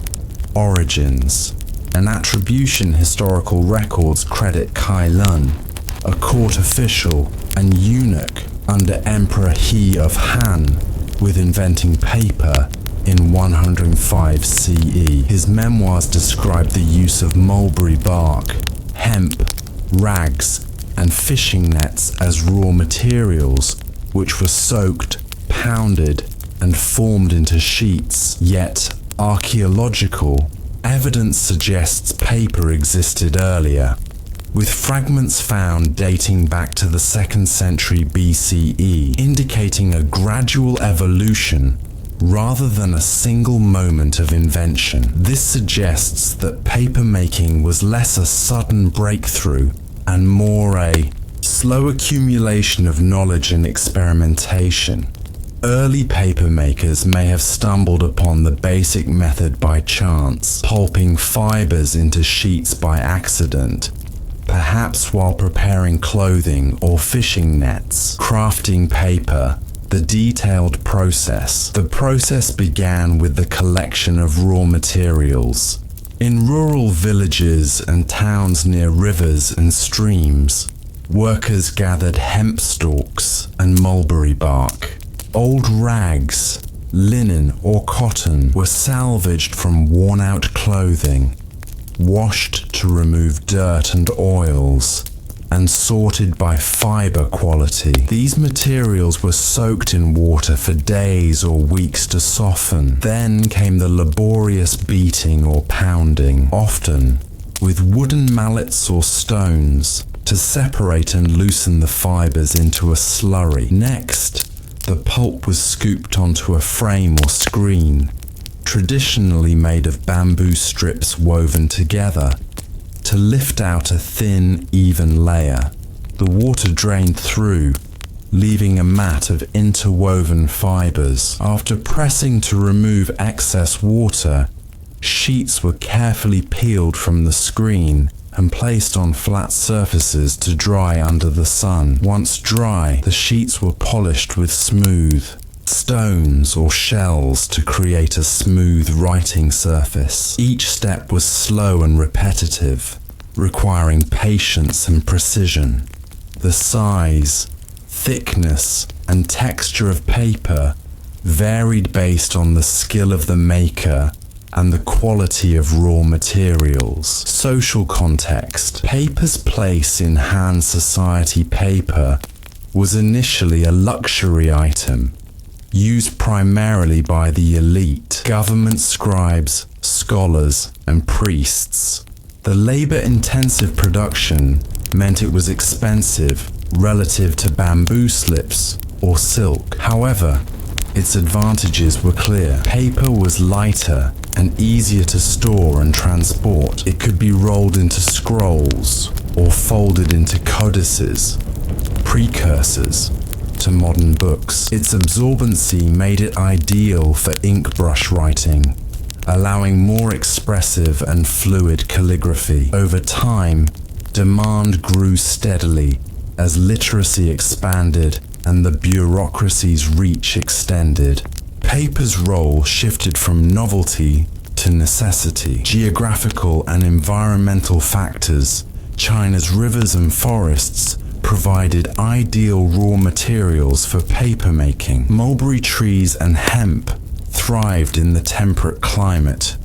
origins, and attribution. Historical records credit Kai Lun, a court official and eunuch under Emperor He of Han, with inventing paper in 105 CE. His memoirs describe the use of mulberry bark, hemp, rags, and fishing nets as raw materials, which were soaked, pounded, and formed into sheets. Yet, archaeological evidence suggests paper existed earlier, with fragments found dating back to the 2nd century BCE, indicating a gradual evolution rather than a single moment of invention. This suggests that papermaking was less a sudden breakthrough and more a slow accumulation of knowledge and experimentation. Early papermakers may have stumbled upon the basic method by chance, pulping fibers into sheets by accident, perhaps while preparing clothing or fishing nets. Crafting paper, the detailed process. The process began with the collection of raw materials. In rural villages and towns near rivers and streams, workers gathered hemp stalks and mulberry bark. Old rags, linen or cotton were salvaged from worn-out clothing, washed to remove dirt and oils, and sorted by fiber quality. These materials were soaked in water for days or weeks to soften. Then came the laborious beating or pounding, often with wooden mallets or stones, to separate and loosen the fibers into a slurry. Next, the pulp was scooped onto a frame or screen, traditionally made of bamboo strips woven together, to lift out a thin, even layer. The water drained through, leaving a mat of interwoven fibers. After pressing to remove excess water, sheets were carefully peeled from the screen and placed on flat surfaces to dry under the sun. Once dry, the sheets were polished with smooth stones or shells to create a smooth writing surface. Each step was slow and repetitive, requiring patience and precision. The size, thickness, and texture of paper varied based on the skill of the maker and the quality of raw materials. Social context. Paper's place in Han Society paper was initially a luxury item, used primarily by the elite, government scribes, scholars, and priests. The labor-intensive production meant it was expensive relative to bamboo slips or silk. However, its advantages were clear. Paper was lighter and easier to store and transport. It could be rolled into scrolls or folded into codices, precursors to modern books. Its absorbency made it ideal for ink brush writing, allowing more expressive and fluid calligraphy. Over time, demand grew steadily as literacy expanded and the bureaucracy's reach extended. Paper's role shifted from novelty to necessity. Geographical and environmental factors, China's rivers and forests, provided ideal raw materials for papermaking. Mulberry trees and hemp thrived in the temperate climate,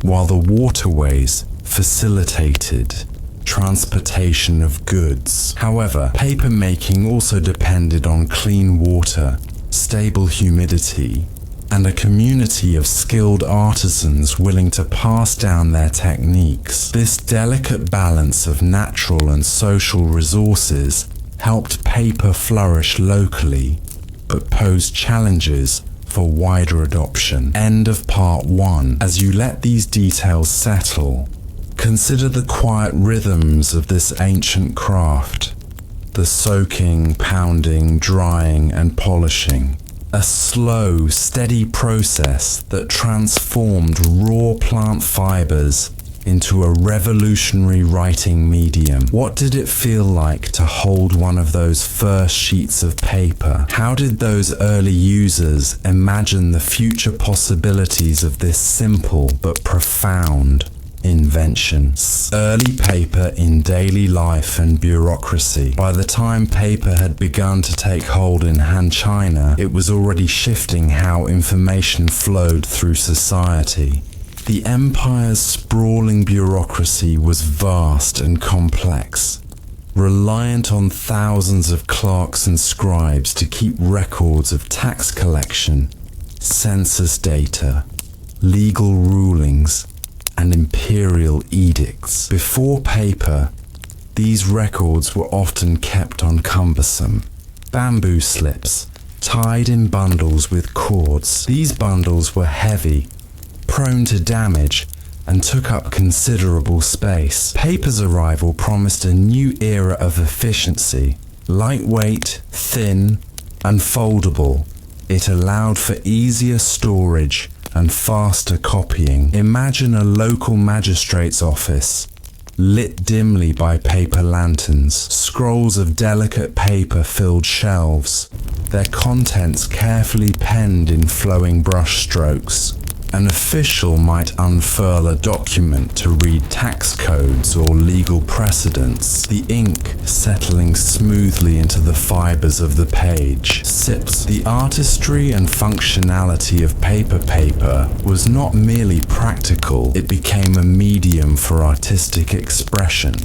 while the waterways facilitated transportation of goods. However, papermaking also depended on clean water, stable humidity, and a community of skilled artisans willing to pass down their techniques. This delicate balance of natural and social resources helped paper flourish locally, but posed challenges for wider adoption. End of part 1. As you let these details settle, consider the quiet rhythms of this ancient craft. The soaking, pounding, drying, and polishing. A slow, steady process that transformed raw plant fibers into a revolutionary writing medium. What did it feel like to hold one of those first sheets of paper? How did those early users imagine the future possibilities of this simple but profound invention? Early paper in daily life and bureaucracy. By the time paper had begun to take hold in Han China, it was already shifting how information flowed through society. The empire's sprawling bureaucracy was vast and complex, reliant on thousands of clerks and scribes to keep records of tax collection, census data, legal rulings, and imperial edicts. Before paper, these records were often kept on cumbersome bamboo slips, tied in bundles with cords. These bundles were heavy, prone to damage, and took up considerable space. Paper's arrival promised a new era of efficiency. Lightweight, thin, and foldable, it allowed for easier storage and faster copying. Imagine a local magistrate's office, lit dimly by paper lanterns. Scrolls of delicate paper filled shelves, their contents carefully penned in flowing brush strokes. An official might unfurl a document to read tax codes or legal precedents, the ink settling smoothly into the fibers of the page. Sips. The artistry and functionality of paper was not merely practical, it became a medium for artistic expression.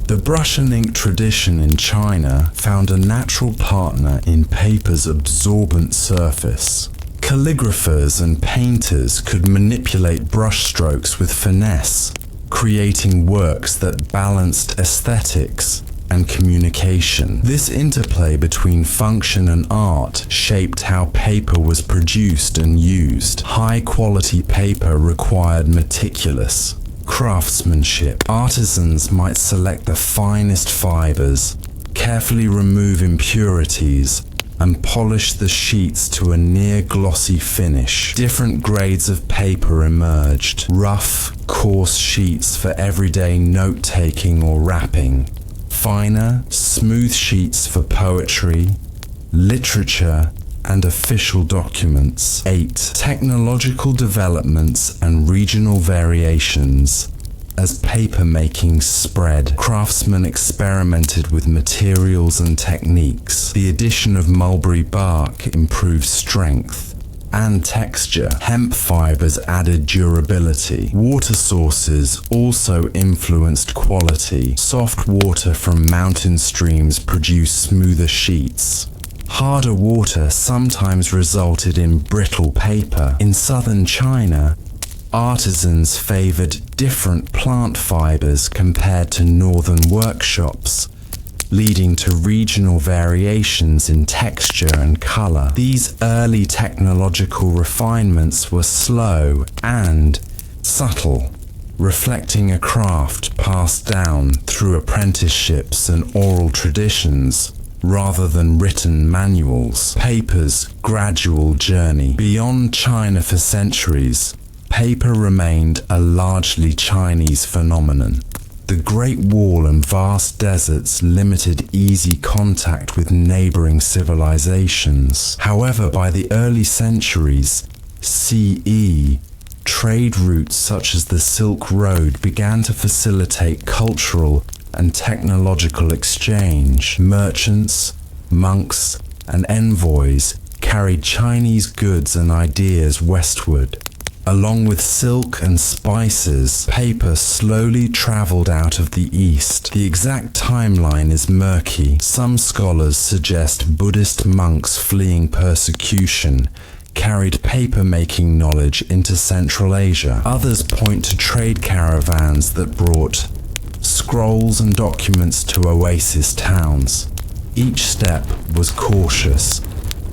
The brush and ink tradition in China found a natural partner in paper's absorbent surface. Calligraphers and painters could manipulate brushstrokes with finesse, creating works that balanced aesthetics and communication. This interplay between function and art shaped how paper was produced and used. High-quality paper required meticulous craftsmanship. Artisans might select the finest fibers, carefully remove impurities, and polish the sheets to a near-glossy finish. Different grades of paper emerged. Rough, coarse sheets for everyday note-taking or wrapping. Finer, smooth sheets for poetry, literature, and official documents. 8. Technological developments and regional variations. As paper making spread, craftsmen experimented with materials and techniques. The addition of mulberry bark improved strength and texture. Hemp fibers added durability. Water sources also influenced quality. Soft water from mountain streams produced smoother sheets. Harder water sometimes resulted in brittle paper. In southern China, artisans favored different plant fibers compared to northern workshops, leading to regional variations in texture and color. These early technological refinements were slow and subtle, reflecting a craft passed down through apprenticeships and oral traditions rather than written manuals. Paper's gradual journey. Beyond China for centuries, paper remained a largely Chinese phenomenon. The Great Wall and vast deserts limited easy contact with neighboring civilizations. However, by the early centuries CE, trade routes such as the Silk Road began to facilitate cultural and technological exchange. Merchants, monks, and envoys carried Chinese goods and ideas westward. Along with silk and spices, paper slowly traveled out of the East. The exact timeline is murky. Some scholars suggest Buddhist monks fleeing persecution carried paper-making knowledge into Central Asia. Others point to trade caravans that brought scrolls and documents to oasis towns. Each step was cautious.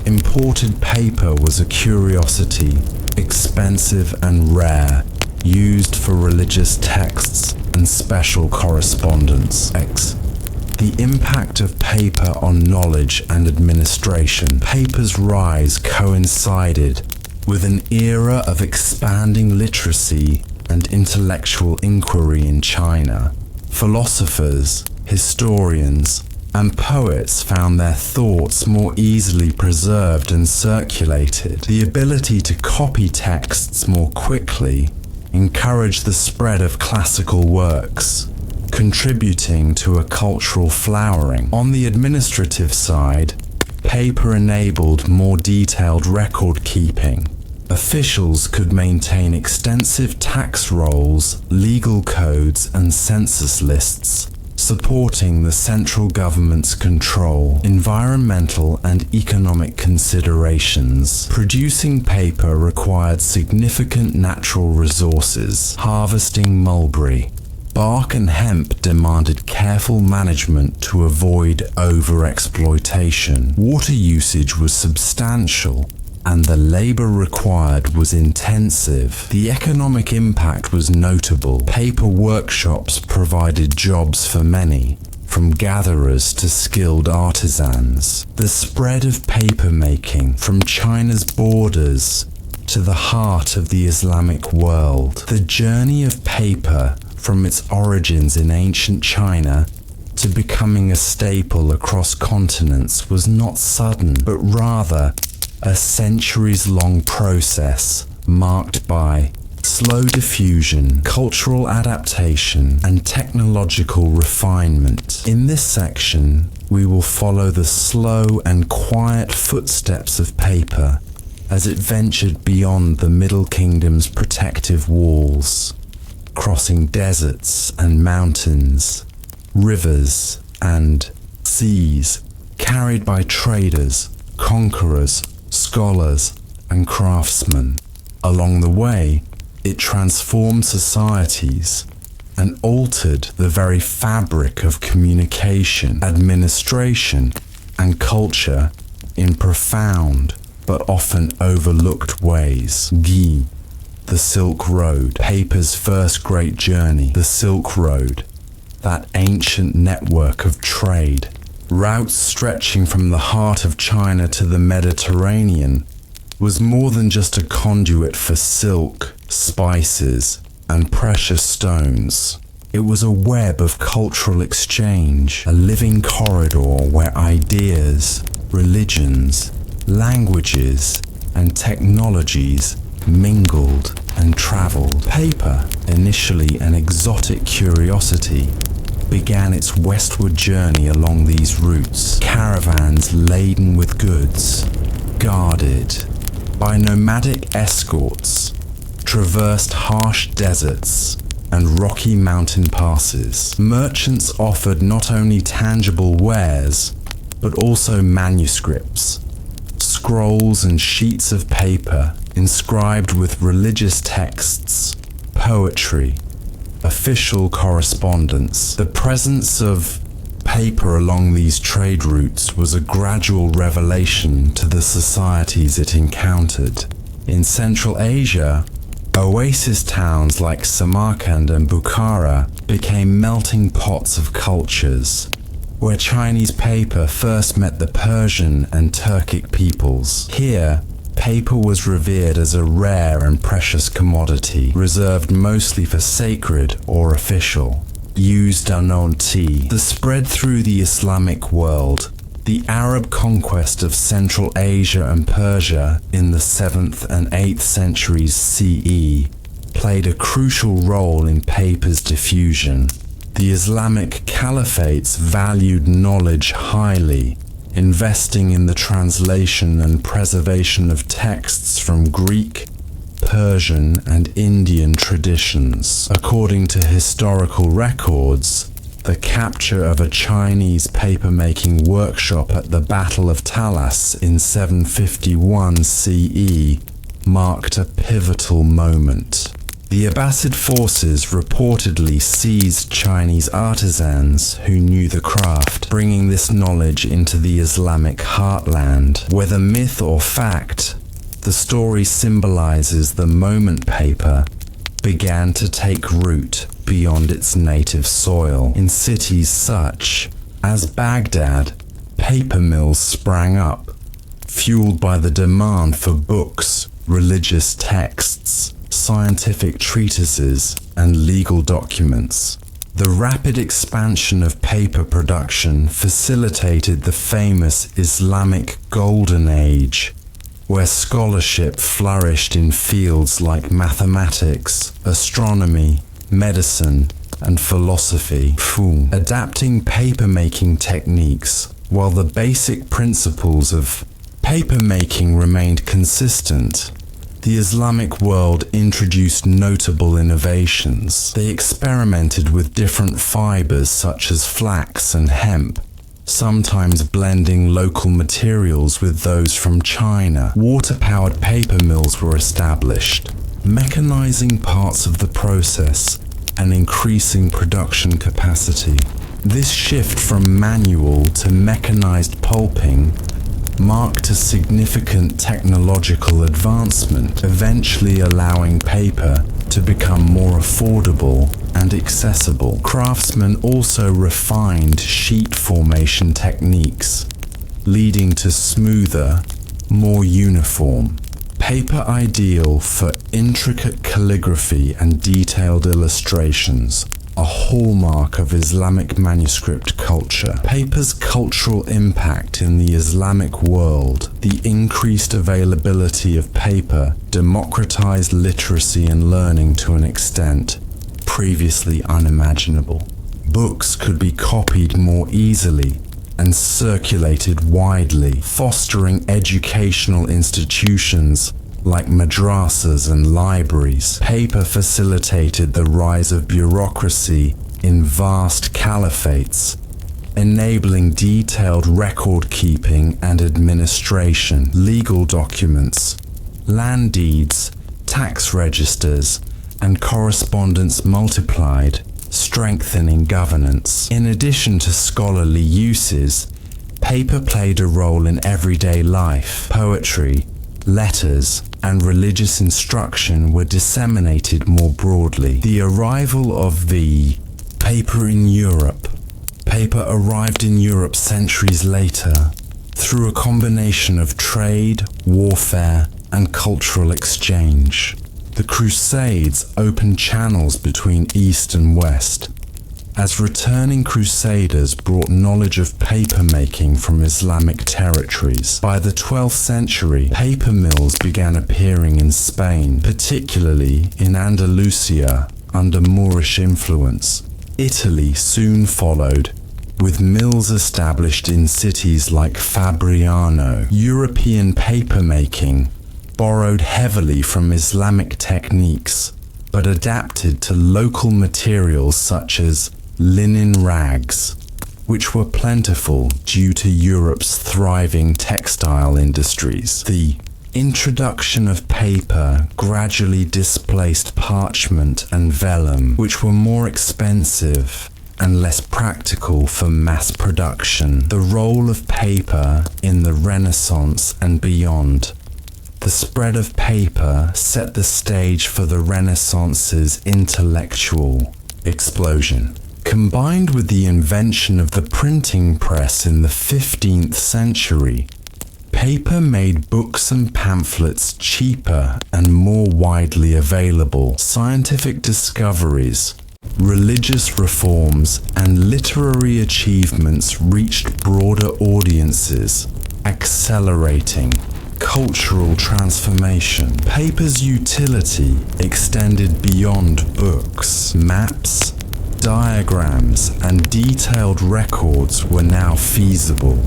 Imported paper was a curiosity, expensive and rare, used for religious texts and special correspondence. The impact of paper on knowledge and administration. Paper's rise coincided with an era of expanding literacy and intellectual inquiry in China. Philosophers, historians, and poets found their thoughts more easily preserved and circulated. The ability to copy texts more quickly encouraged the spread of classical works, contributing to a cultural flowering. On the administrative side, paper enabled more detailed record keeping. Officials could maintain extensive tax rolls, legal codes, and census lists, supporting the central government's control. Environmental and economic considerations. Producing paper required significant natural resources. Harvesting mulberry, Bark and hemp demanded careful management to avoid overexploitation. Water usage was substantial, and the labor required was intensive. The economic impact was notable. Paper workshops provided jobs for many, from gatherers to skilled artisans. The spread of paper making from China's borders to the heart of the Islamic world. The journey of paper from its origins in ancient China to becoming a staple across continents was not sudden, but rather a centuries-long process marked by slow diffusion, cultural adaptation, and technological refinement. In this section, we will follow the slow and quiet footsteps of paper as it ventured beyond the Middle Kingdom's protective walls, crossing deserts and mountains, rivers and seas, carried by traders, conquerors, scholars, and craftsmen. Along the way, it transformed societies and altered the very fabric of communication, administration, and culture in profound but often overlooked ways. Gi, the Silk Road, paper's first great journey. The Silk Road, that ancient network of trade, routes stretching from the heart of China to the Mediterranean, was more than just a conduit for silk, spices, and precious stones. It was a web of cultural exchange, a living corridor where ideas, religions, languages, and technologies mingled and traveled. Paper, initially an exotic curiosity, began its westward journey along these routes. Caravans laden with goods, guarded by nomadic escorts, traversed harsh deserts and rocky mountain passes. Merchants offered not only tangible wares, but also manuscripts, scrolls and sheets of paper inscribed with religious texts, poetry, official correspondence. The presence of paper along these trade routes was a gradual revelation to the societies it encountered. In Central Asia, oasis towns like Samarkand and Bukhara became melting pots of cultures, where Chinese paper first met the Persian and Turkic peoples. Here, paper was revered as a rare and precious commodity, reserved mostly for sacred or official, used on tea. The spread through the Islamic world, the Arab conquest of Central Asia and Persia in the 7th and 8th centuries CE, played a crucial role in paper's diffusion. The Islamic caliphates valued knowledge highly, investing in the translation and preservation of texts from Greek, Persian, and Indian traditions. According to historical records, the capture of a Chinese paper-making workshop at the Battle of Talas in 751 CE marked a pivotal moment. The Abbasid forces reportedly seized Chinese artisans who knew the craft, bringing this knowledge into the Islamic heartland. Whether myth or fact, the story symbolizes the moment paper began to take root beyond its native soil. In cities such as Baghdad, paper mills sprang up, fueled by the demand for books, religious texts, scientific treatises, and legal documents. The rapid expansion of paper production facilitated the famous Islamic Golden Age, where scholarship flourished in fields like mathematics, astronomy, medicine, and philosophy. Adapting paper-making techniques, while the basic principles of paper-making remained consistent, the Islamic world introduced notable innovations. They experimented with different fibers such as flax and hemp, sometimes blending local materials with those from China. Water-powered paper mills were established, mechanizing parts of the process and increasing production capacity. This shift from manual to mechanized pulping marked a significant technological advancement, eventually allowing paper to become more affordable and accessible. Craftsmen also refined sheet formation techniques, leading to smoother, more uniform paper, ideal for intricate calligraphy and detailed illustrations, a hallmark of Islamic manuscript culture. Paper's cultural impact in the Islamic world. The increased availability of paper democratized literacy and learning to an extent previously unimaginable. Books could be copied more easily and circulated widely, fostering educational institutions like madrasas and libraries. Paper facilitated the rise of bureaucracy in vast caliphates, enabling detailed record-keeping and administration. Legal documents, land deeds, tax registers, and correspondence multiplied, strengthening governance. In addition to scholarly uses, paper played a role in everyday life. Poetry, letters, and religious instruction were disseminated more broadly. The arrival of the paper in Europe. Paper arrived in Europe centuries later through a combination of trade, warfare, and cultural exchange. The Crusades opened channels between East and West, as returning crusaders brought knowledge of paper making from Islamic territories. By the 12th century, paper mills began appearing in Spain, particularly in Andalusia under Moorish influence. Italy soon followed, with mills established in cities like Fabriano. European paper making borrowed heavily from Islamic techniques, but adapted to local materials such as linen rags, which were plentiful due to Europe's thriving textile industries. The introduction of paper gradually displaced parchment and vellum, which were more expensive and less practical for mass production. The role of paper in the Renaissance and beyond. The spread of paper set the stage for the Renaissance's intellectual explosion. Combined with the invention of the printing press in the 15th century, paper made books and pamphlets cheaper and more widely available. Scientific discoveries, religious reforms, and literary achievements reached broader audiences, accelerating cultural transformation. Paper's utility extended beyond books. Maps, diagrams, and detailed records were now feasible,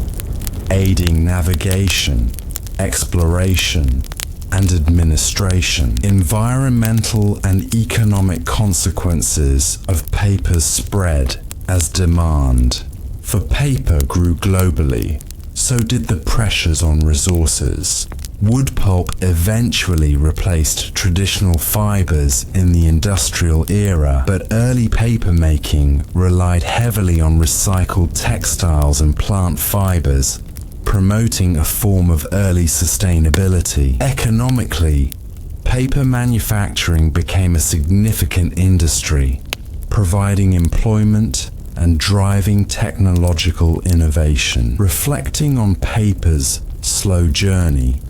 aiding navigation, exploration, and administration. Environmental and economic consequences of paper's spread as demand for paper grew globally. So did the pressures on resources. Wood pulp eventually replaced traditional fibers in the industrial era, but early paper making relied heavily on recycled textiles and plant fibers, promoting a form of early sustainability. Economically, paper manufacturing became a significant industry, providing employment and driving technological innovation. Reflecting on paper's slow journey,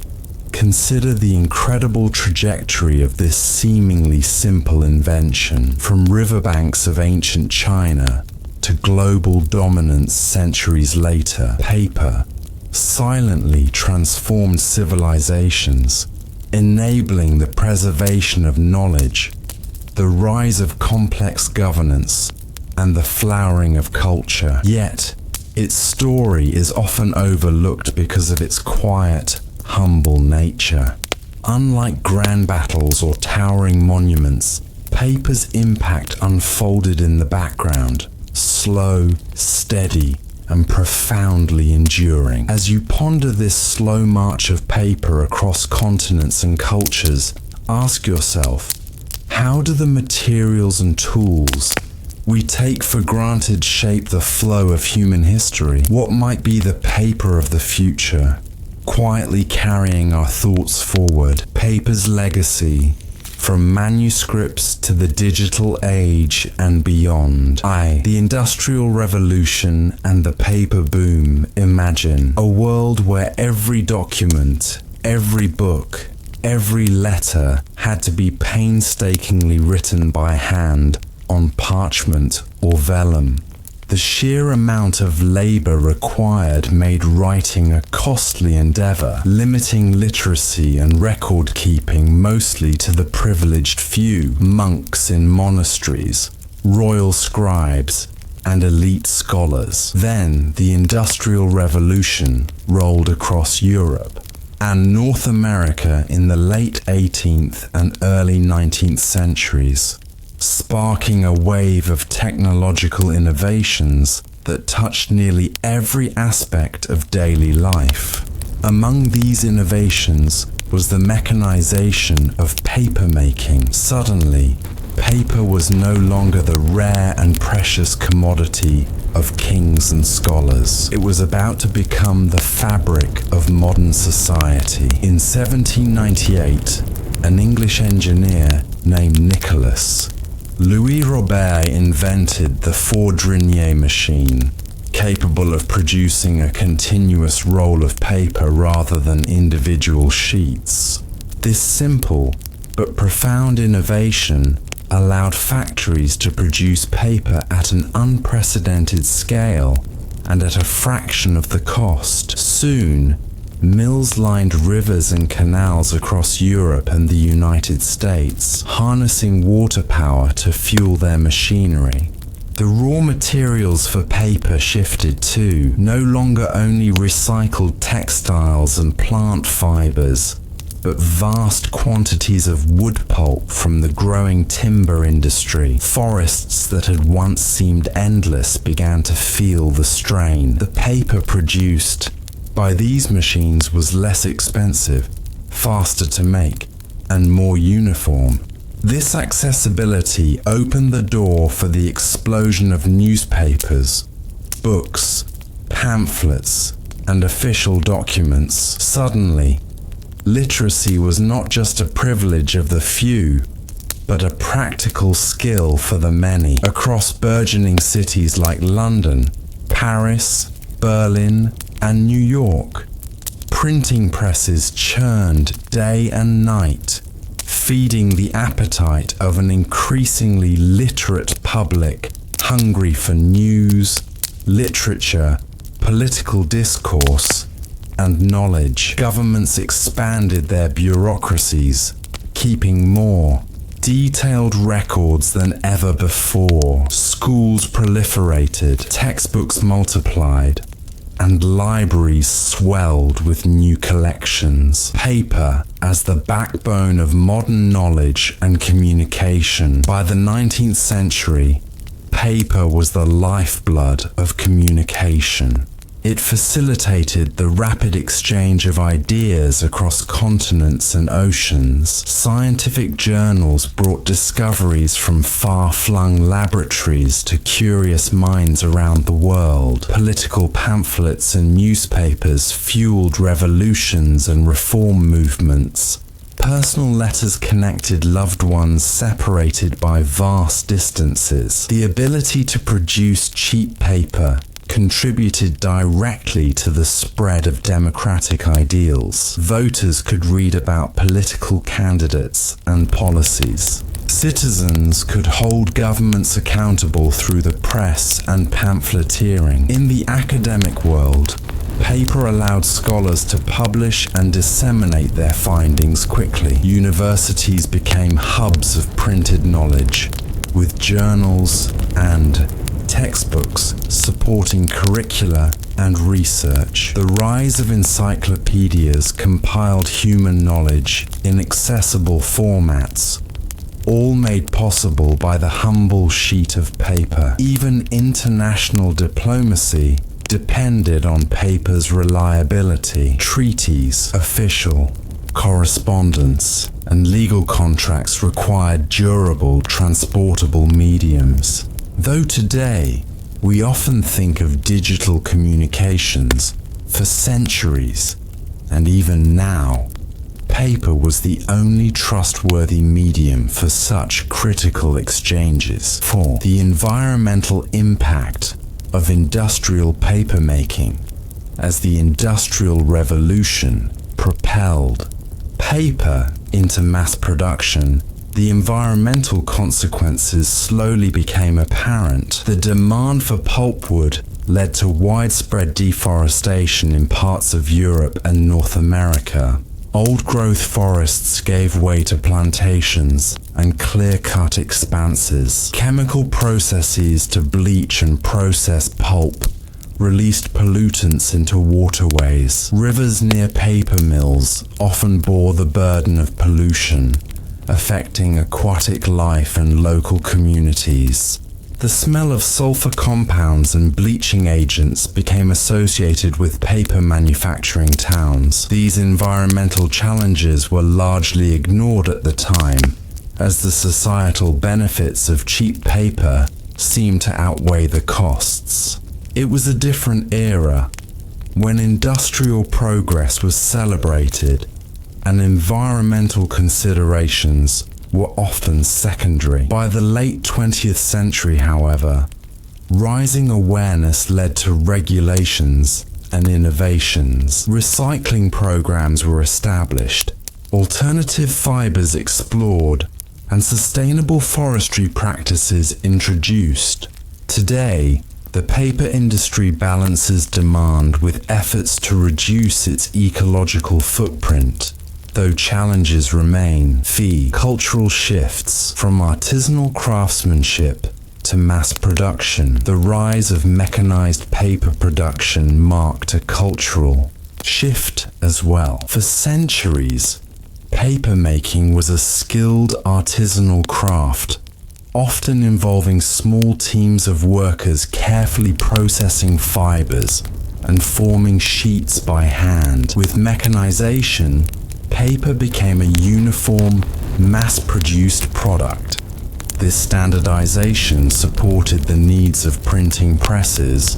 consider the incredible trajectory of this seemingly simple invention. From riverbanks of ancient China to global dominance centuries later, paper silently transformed civilizations, enabling the preservation of knowledge, the rise of complex governance, and the flowering of culture. Yet, its story is often overlooked because of its quiet, humble nature. Unlike grand battles or towering monuments, paper's impact unfolded in the background, slow, steady, and profoundly enduring. As you ponder this slow march of paper across continents and cultures, ask yourself, How do the materials and tools we take for granted shape the flow of human history? What might be the paper of the future, quietly carrying our thoughts forward? Paper's legacy, from manuscripts to the digital age and beyond. The Industrial Revolution and the paper boom. Imagine a world where every document, every book, every letter had to be painstakingly written by hand on parchment or vellum. The sheer amount of labor required made writing a costly endeavor, limiting literacy and record keeping mostly to the privileged few, monks in monasteries, royal scribes, and elite scholars. Then the Industrial Revolution rolled across Europe and North America in the late 18th and early 19th centuries, sparking a wave of technological innovations that touched nearly every aspect of daily life. Among these innovations was the mechanization of paper making. Suddenly, paper was no longer the rare and precious commodity of kings and scholars. It was about to become the fabric of modern society. In 1798, an English engineer named Nicholas Louis Robert invented the Fourdrinier machine, capable of producing a continuous roll of paper rather than individual sheets. This simple but profound innovation allowed factories to produce paper at an unprecedented scale and at a fraction of the cost. Soon, mills lined rivers and canals across Europe and the United States, harnessing water power to fuel their machinery. The raw materials for paper shifted too, no longer only recycled textiles and plant fibers, but vast quantities of wood pulp from the growing timber industry. Forests that had once seemed endless began to feel the strain. The paper produced by these machines was less expensive, faster to make, and more uniform. This accessibility opened the door for the explosion of newspapers, books, pamphlets, and official documents. Suddenly, literacy was not just a privilege of the few, but a practical skill for the many. Across burgeoning cities like London, Paris, Berlin, and New York, printing presses churned day and night, feeding the appetite of an increasingly literate public hungry for news, literature, political discourse, and knowledge. Governments expanded their bureaucracies, keeping more detailed records than ever before. Schools proliferated, textbooks multiplied, and libraries swelled with new collections. Paper as the backbone of modern knowledge and communication. By the 19th century, paper was the lifeblood of communication. It facilitated the rapid exchange of ideas across continents and oceans. Scientific journals brought discoveries from far-flung laboratories to curious minds around the world. Political pamphlets and newspapers fueled revolutions and reform movements. Personal letters connected loved ones separated by vast distances. The ability to produce cheap paper contributed directly to the spread of democratic ideals. Voters could read about political candidates and policies. Citizens could hold governments accountable through the press and pamphleteering. In the academic world, paper allowed scholars to publish and disseminate their findings quickly. Universities became hubs of printed knowledge, with journals and textbooks supporting curricula and research. The rise of encyclopedias compiled human knowledge in accessible formats, all made possible by the humble sheet of paper. Even international diplomacy depended on paper's reliability. Treaties, official correspondence, and legal contracts required durable, transportable mediums. Though today, we often think of digital communications, for centuries, and even now, paper was the only trustworthy medium for such critical exchanges. For the environmental impact of industrial papermaking, as the Industrial Revolution propelled paper into mass production, the environmental consequences slowly became apparent. The demand for pulpwood led to widespread deforestation in parts of Europe and North America. Old-growth forests gave way to plantations and clear-cut expanses. Chemical processes to bleach and process pulp released pollutants into waterways. Rivers near paper mills often bore the burden of pollution, affecting aquatic life and local communities. The smell of sulfur compounds and bleaching agents became associated with paper manufacturing towns. These environmental challenges were largely ignored at the time, as the societal benefits of cheap paper seemed to outweigh the costs. It was a different era, when industrial progress was celebrated and environmental considerations were often secondary. By the late 20th century, however, rising awareness led to regulations and innovations. Recycling programs were established, alternative fibers explored, and sustainable forestry practices introduced. Today, the paper industry balances demand with efforts to reduce its ecological footprint. Though challenges remain, cultural shifts from artisanal craftsmanship to mass production. The rise of mechanized paper production marked a cultural shift as well. For centuries, paper making was a skilled artisanal craft, often involving small teams of workers carefully processing fibers and forming sheets by hand. With mechanization, paper became a uniform, mass-produced product. This standardization supported the needs of printing presses,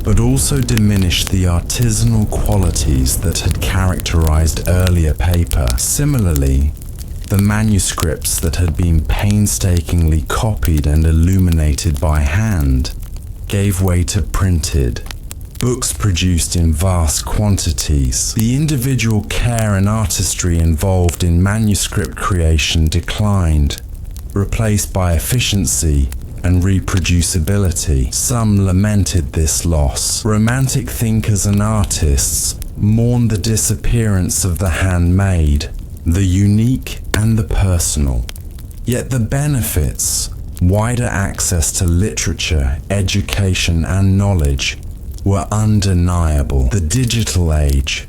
but also diminished the artisanal qualities that had characterized earlier paper. Similarly, the manuscripts that had been painstakingly copied and illuminated by hand gave way to printed books produced in vast quantities. The individual care and artistry involved in manuscript creation declined, replaced by efficiency and reproducibility. Some lamented this loss. Romantic thinkers and artists mourned the disappearance of the handmade, the unique and the personal. Yet the benefits, wider access to literature, education and knowledge, were undeniable. The digital age,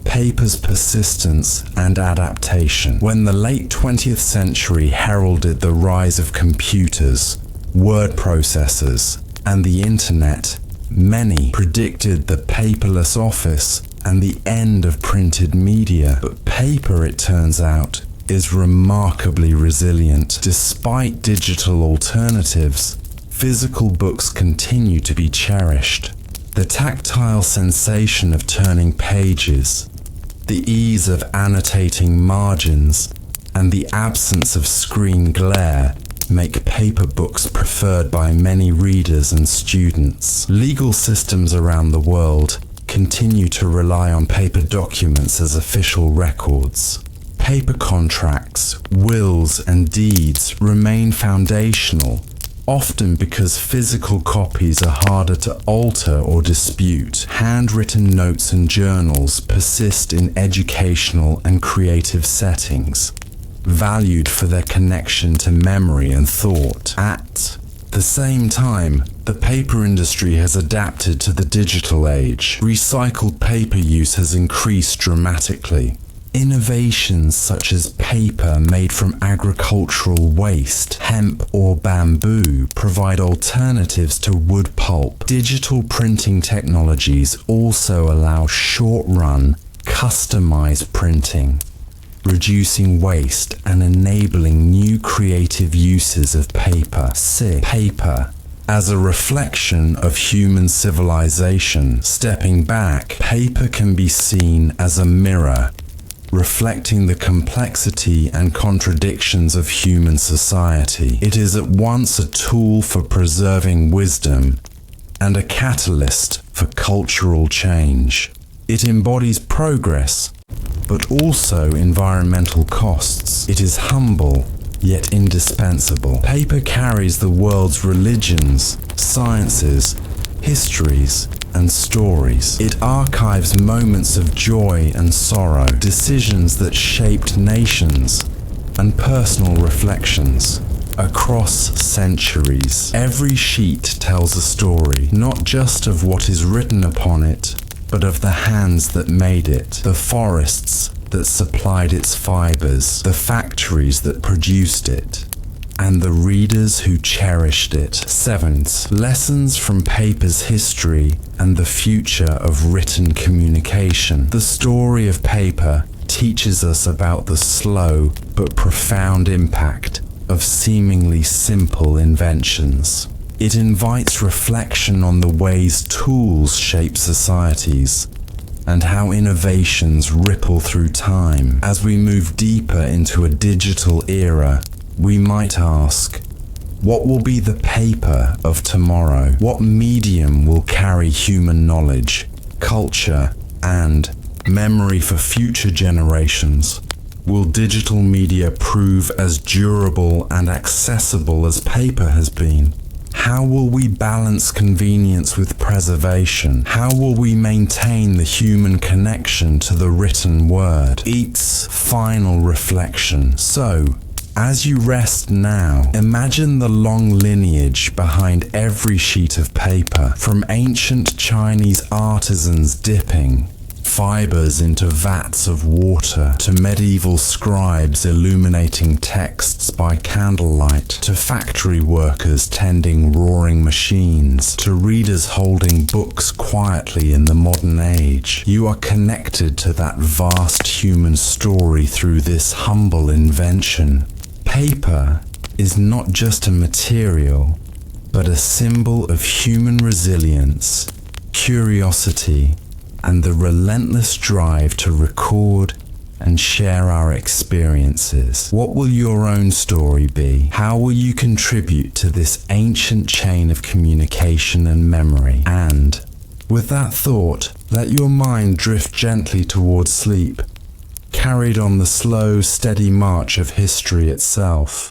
paper's persistence and adaptation. When the late 20th century heralded the rise of computers, word processors, and the internet, many predicted the paperless office and the end of printed media. But paper, it turns out, is remarkably resilient. Despite digital alternatives, physical books continue to be cherished. The tactile sensation of turning pages, the ease of annotating margins, and the absence of screen glare make paper books preferred by many readers and students. Legal systems around the world continue to rely on paper documents as official records. Paper contracts, wills, and deeds remain foundational, often because physical copies are harder to alter or dispute. Handwritten notes and journals persist in educational and creative settings, valued for their connection to memory and thought. At the same time, the paper industry has adapted to the digital age. Recycled paper use has increased dramatically. Innovations such as paper made from agricultural waste, hemp or bamboo provide alternatives to wood pulp. Digital printing technologies also allow short-run, customized printing, reducing waste and enabling new creative uses of paper. 6. Paper as a reflection of human civilization. Stepping back, paper can be seen as a mirror, reflecting the complexity and contradictions of human society. It is at once a tool for preserving wisdom and a catalyst for cultural change. It embodies progress, but also environmental costs. It is humble, yet indispensable. Paper carries the world's religions, sciences, histories, and stories. It archives moments of joy and sorrow, decisions that shaped nations, and personal reflections across centuries. Every sheet tells a story, not just of what is written upon it, but of the hands that made it, the forests that supplied its fibers, the factories that produced it, and the readers who cherished it. 7. Lessons from paper's history and the future of written communication. The story of paper teaches us about the slow but profound impact of seemingly simple inventions. It invites reflection on the ways tools shape societies and how innovations ripple through time. As we move deeper into a digital era, we might ask, what will be the paper of tomorrow? What medium will carry human knowledge, culture, and memory for future generations? Will digital media prove as durable and accessible as paper has been? How will we balance convenience with preservation? How will we maintain the human connection to the written word? Eats final reflection. So, as you rest now, imagine the long lineage behind every sheet of paper, from ancient Chinese artisans dipping fibers into vats of water, to medieval scribes illuminating texts by candlelight, to factory workers tending roaring machines, to readers holding books quietly in the modern age. You are connected to that vast human story through this humble invention. Paper is not just a material, but a symbol of human resilience, curiosity, and the relentless drive to record and share our experiences. What will your own story be? How will you contribute to this ancient chain of communication and memory? And, with that thought, let your mind drift gently towards sleep, carried on the slow, steady march of history itself.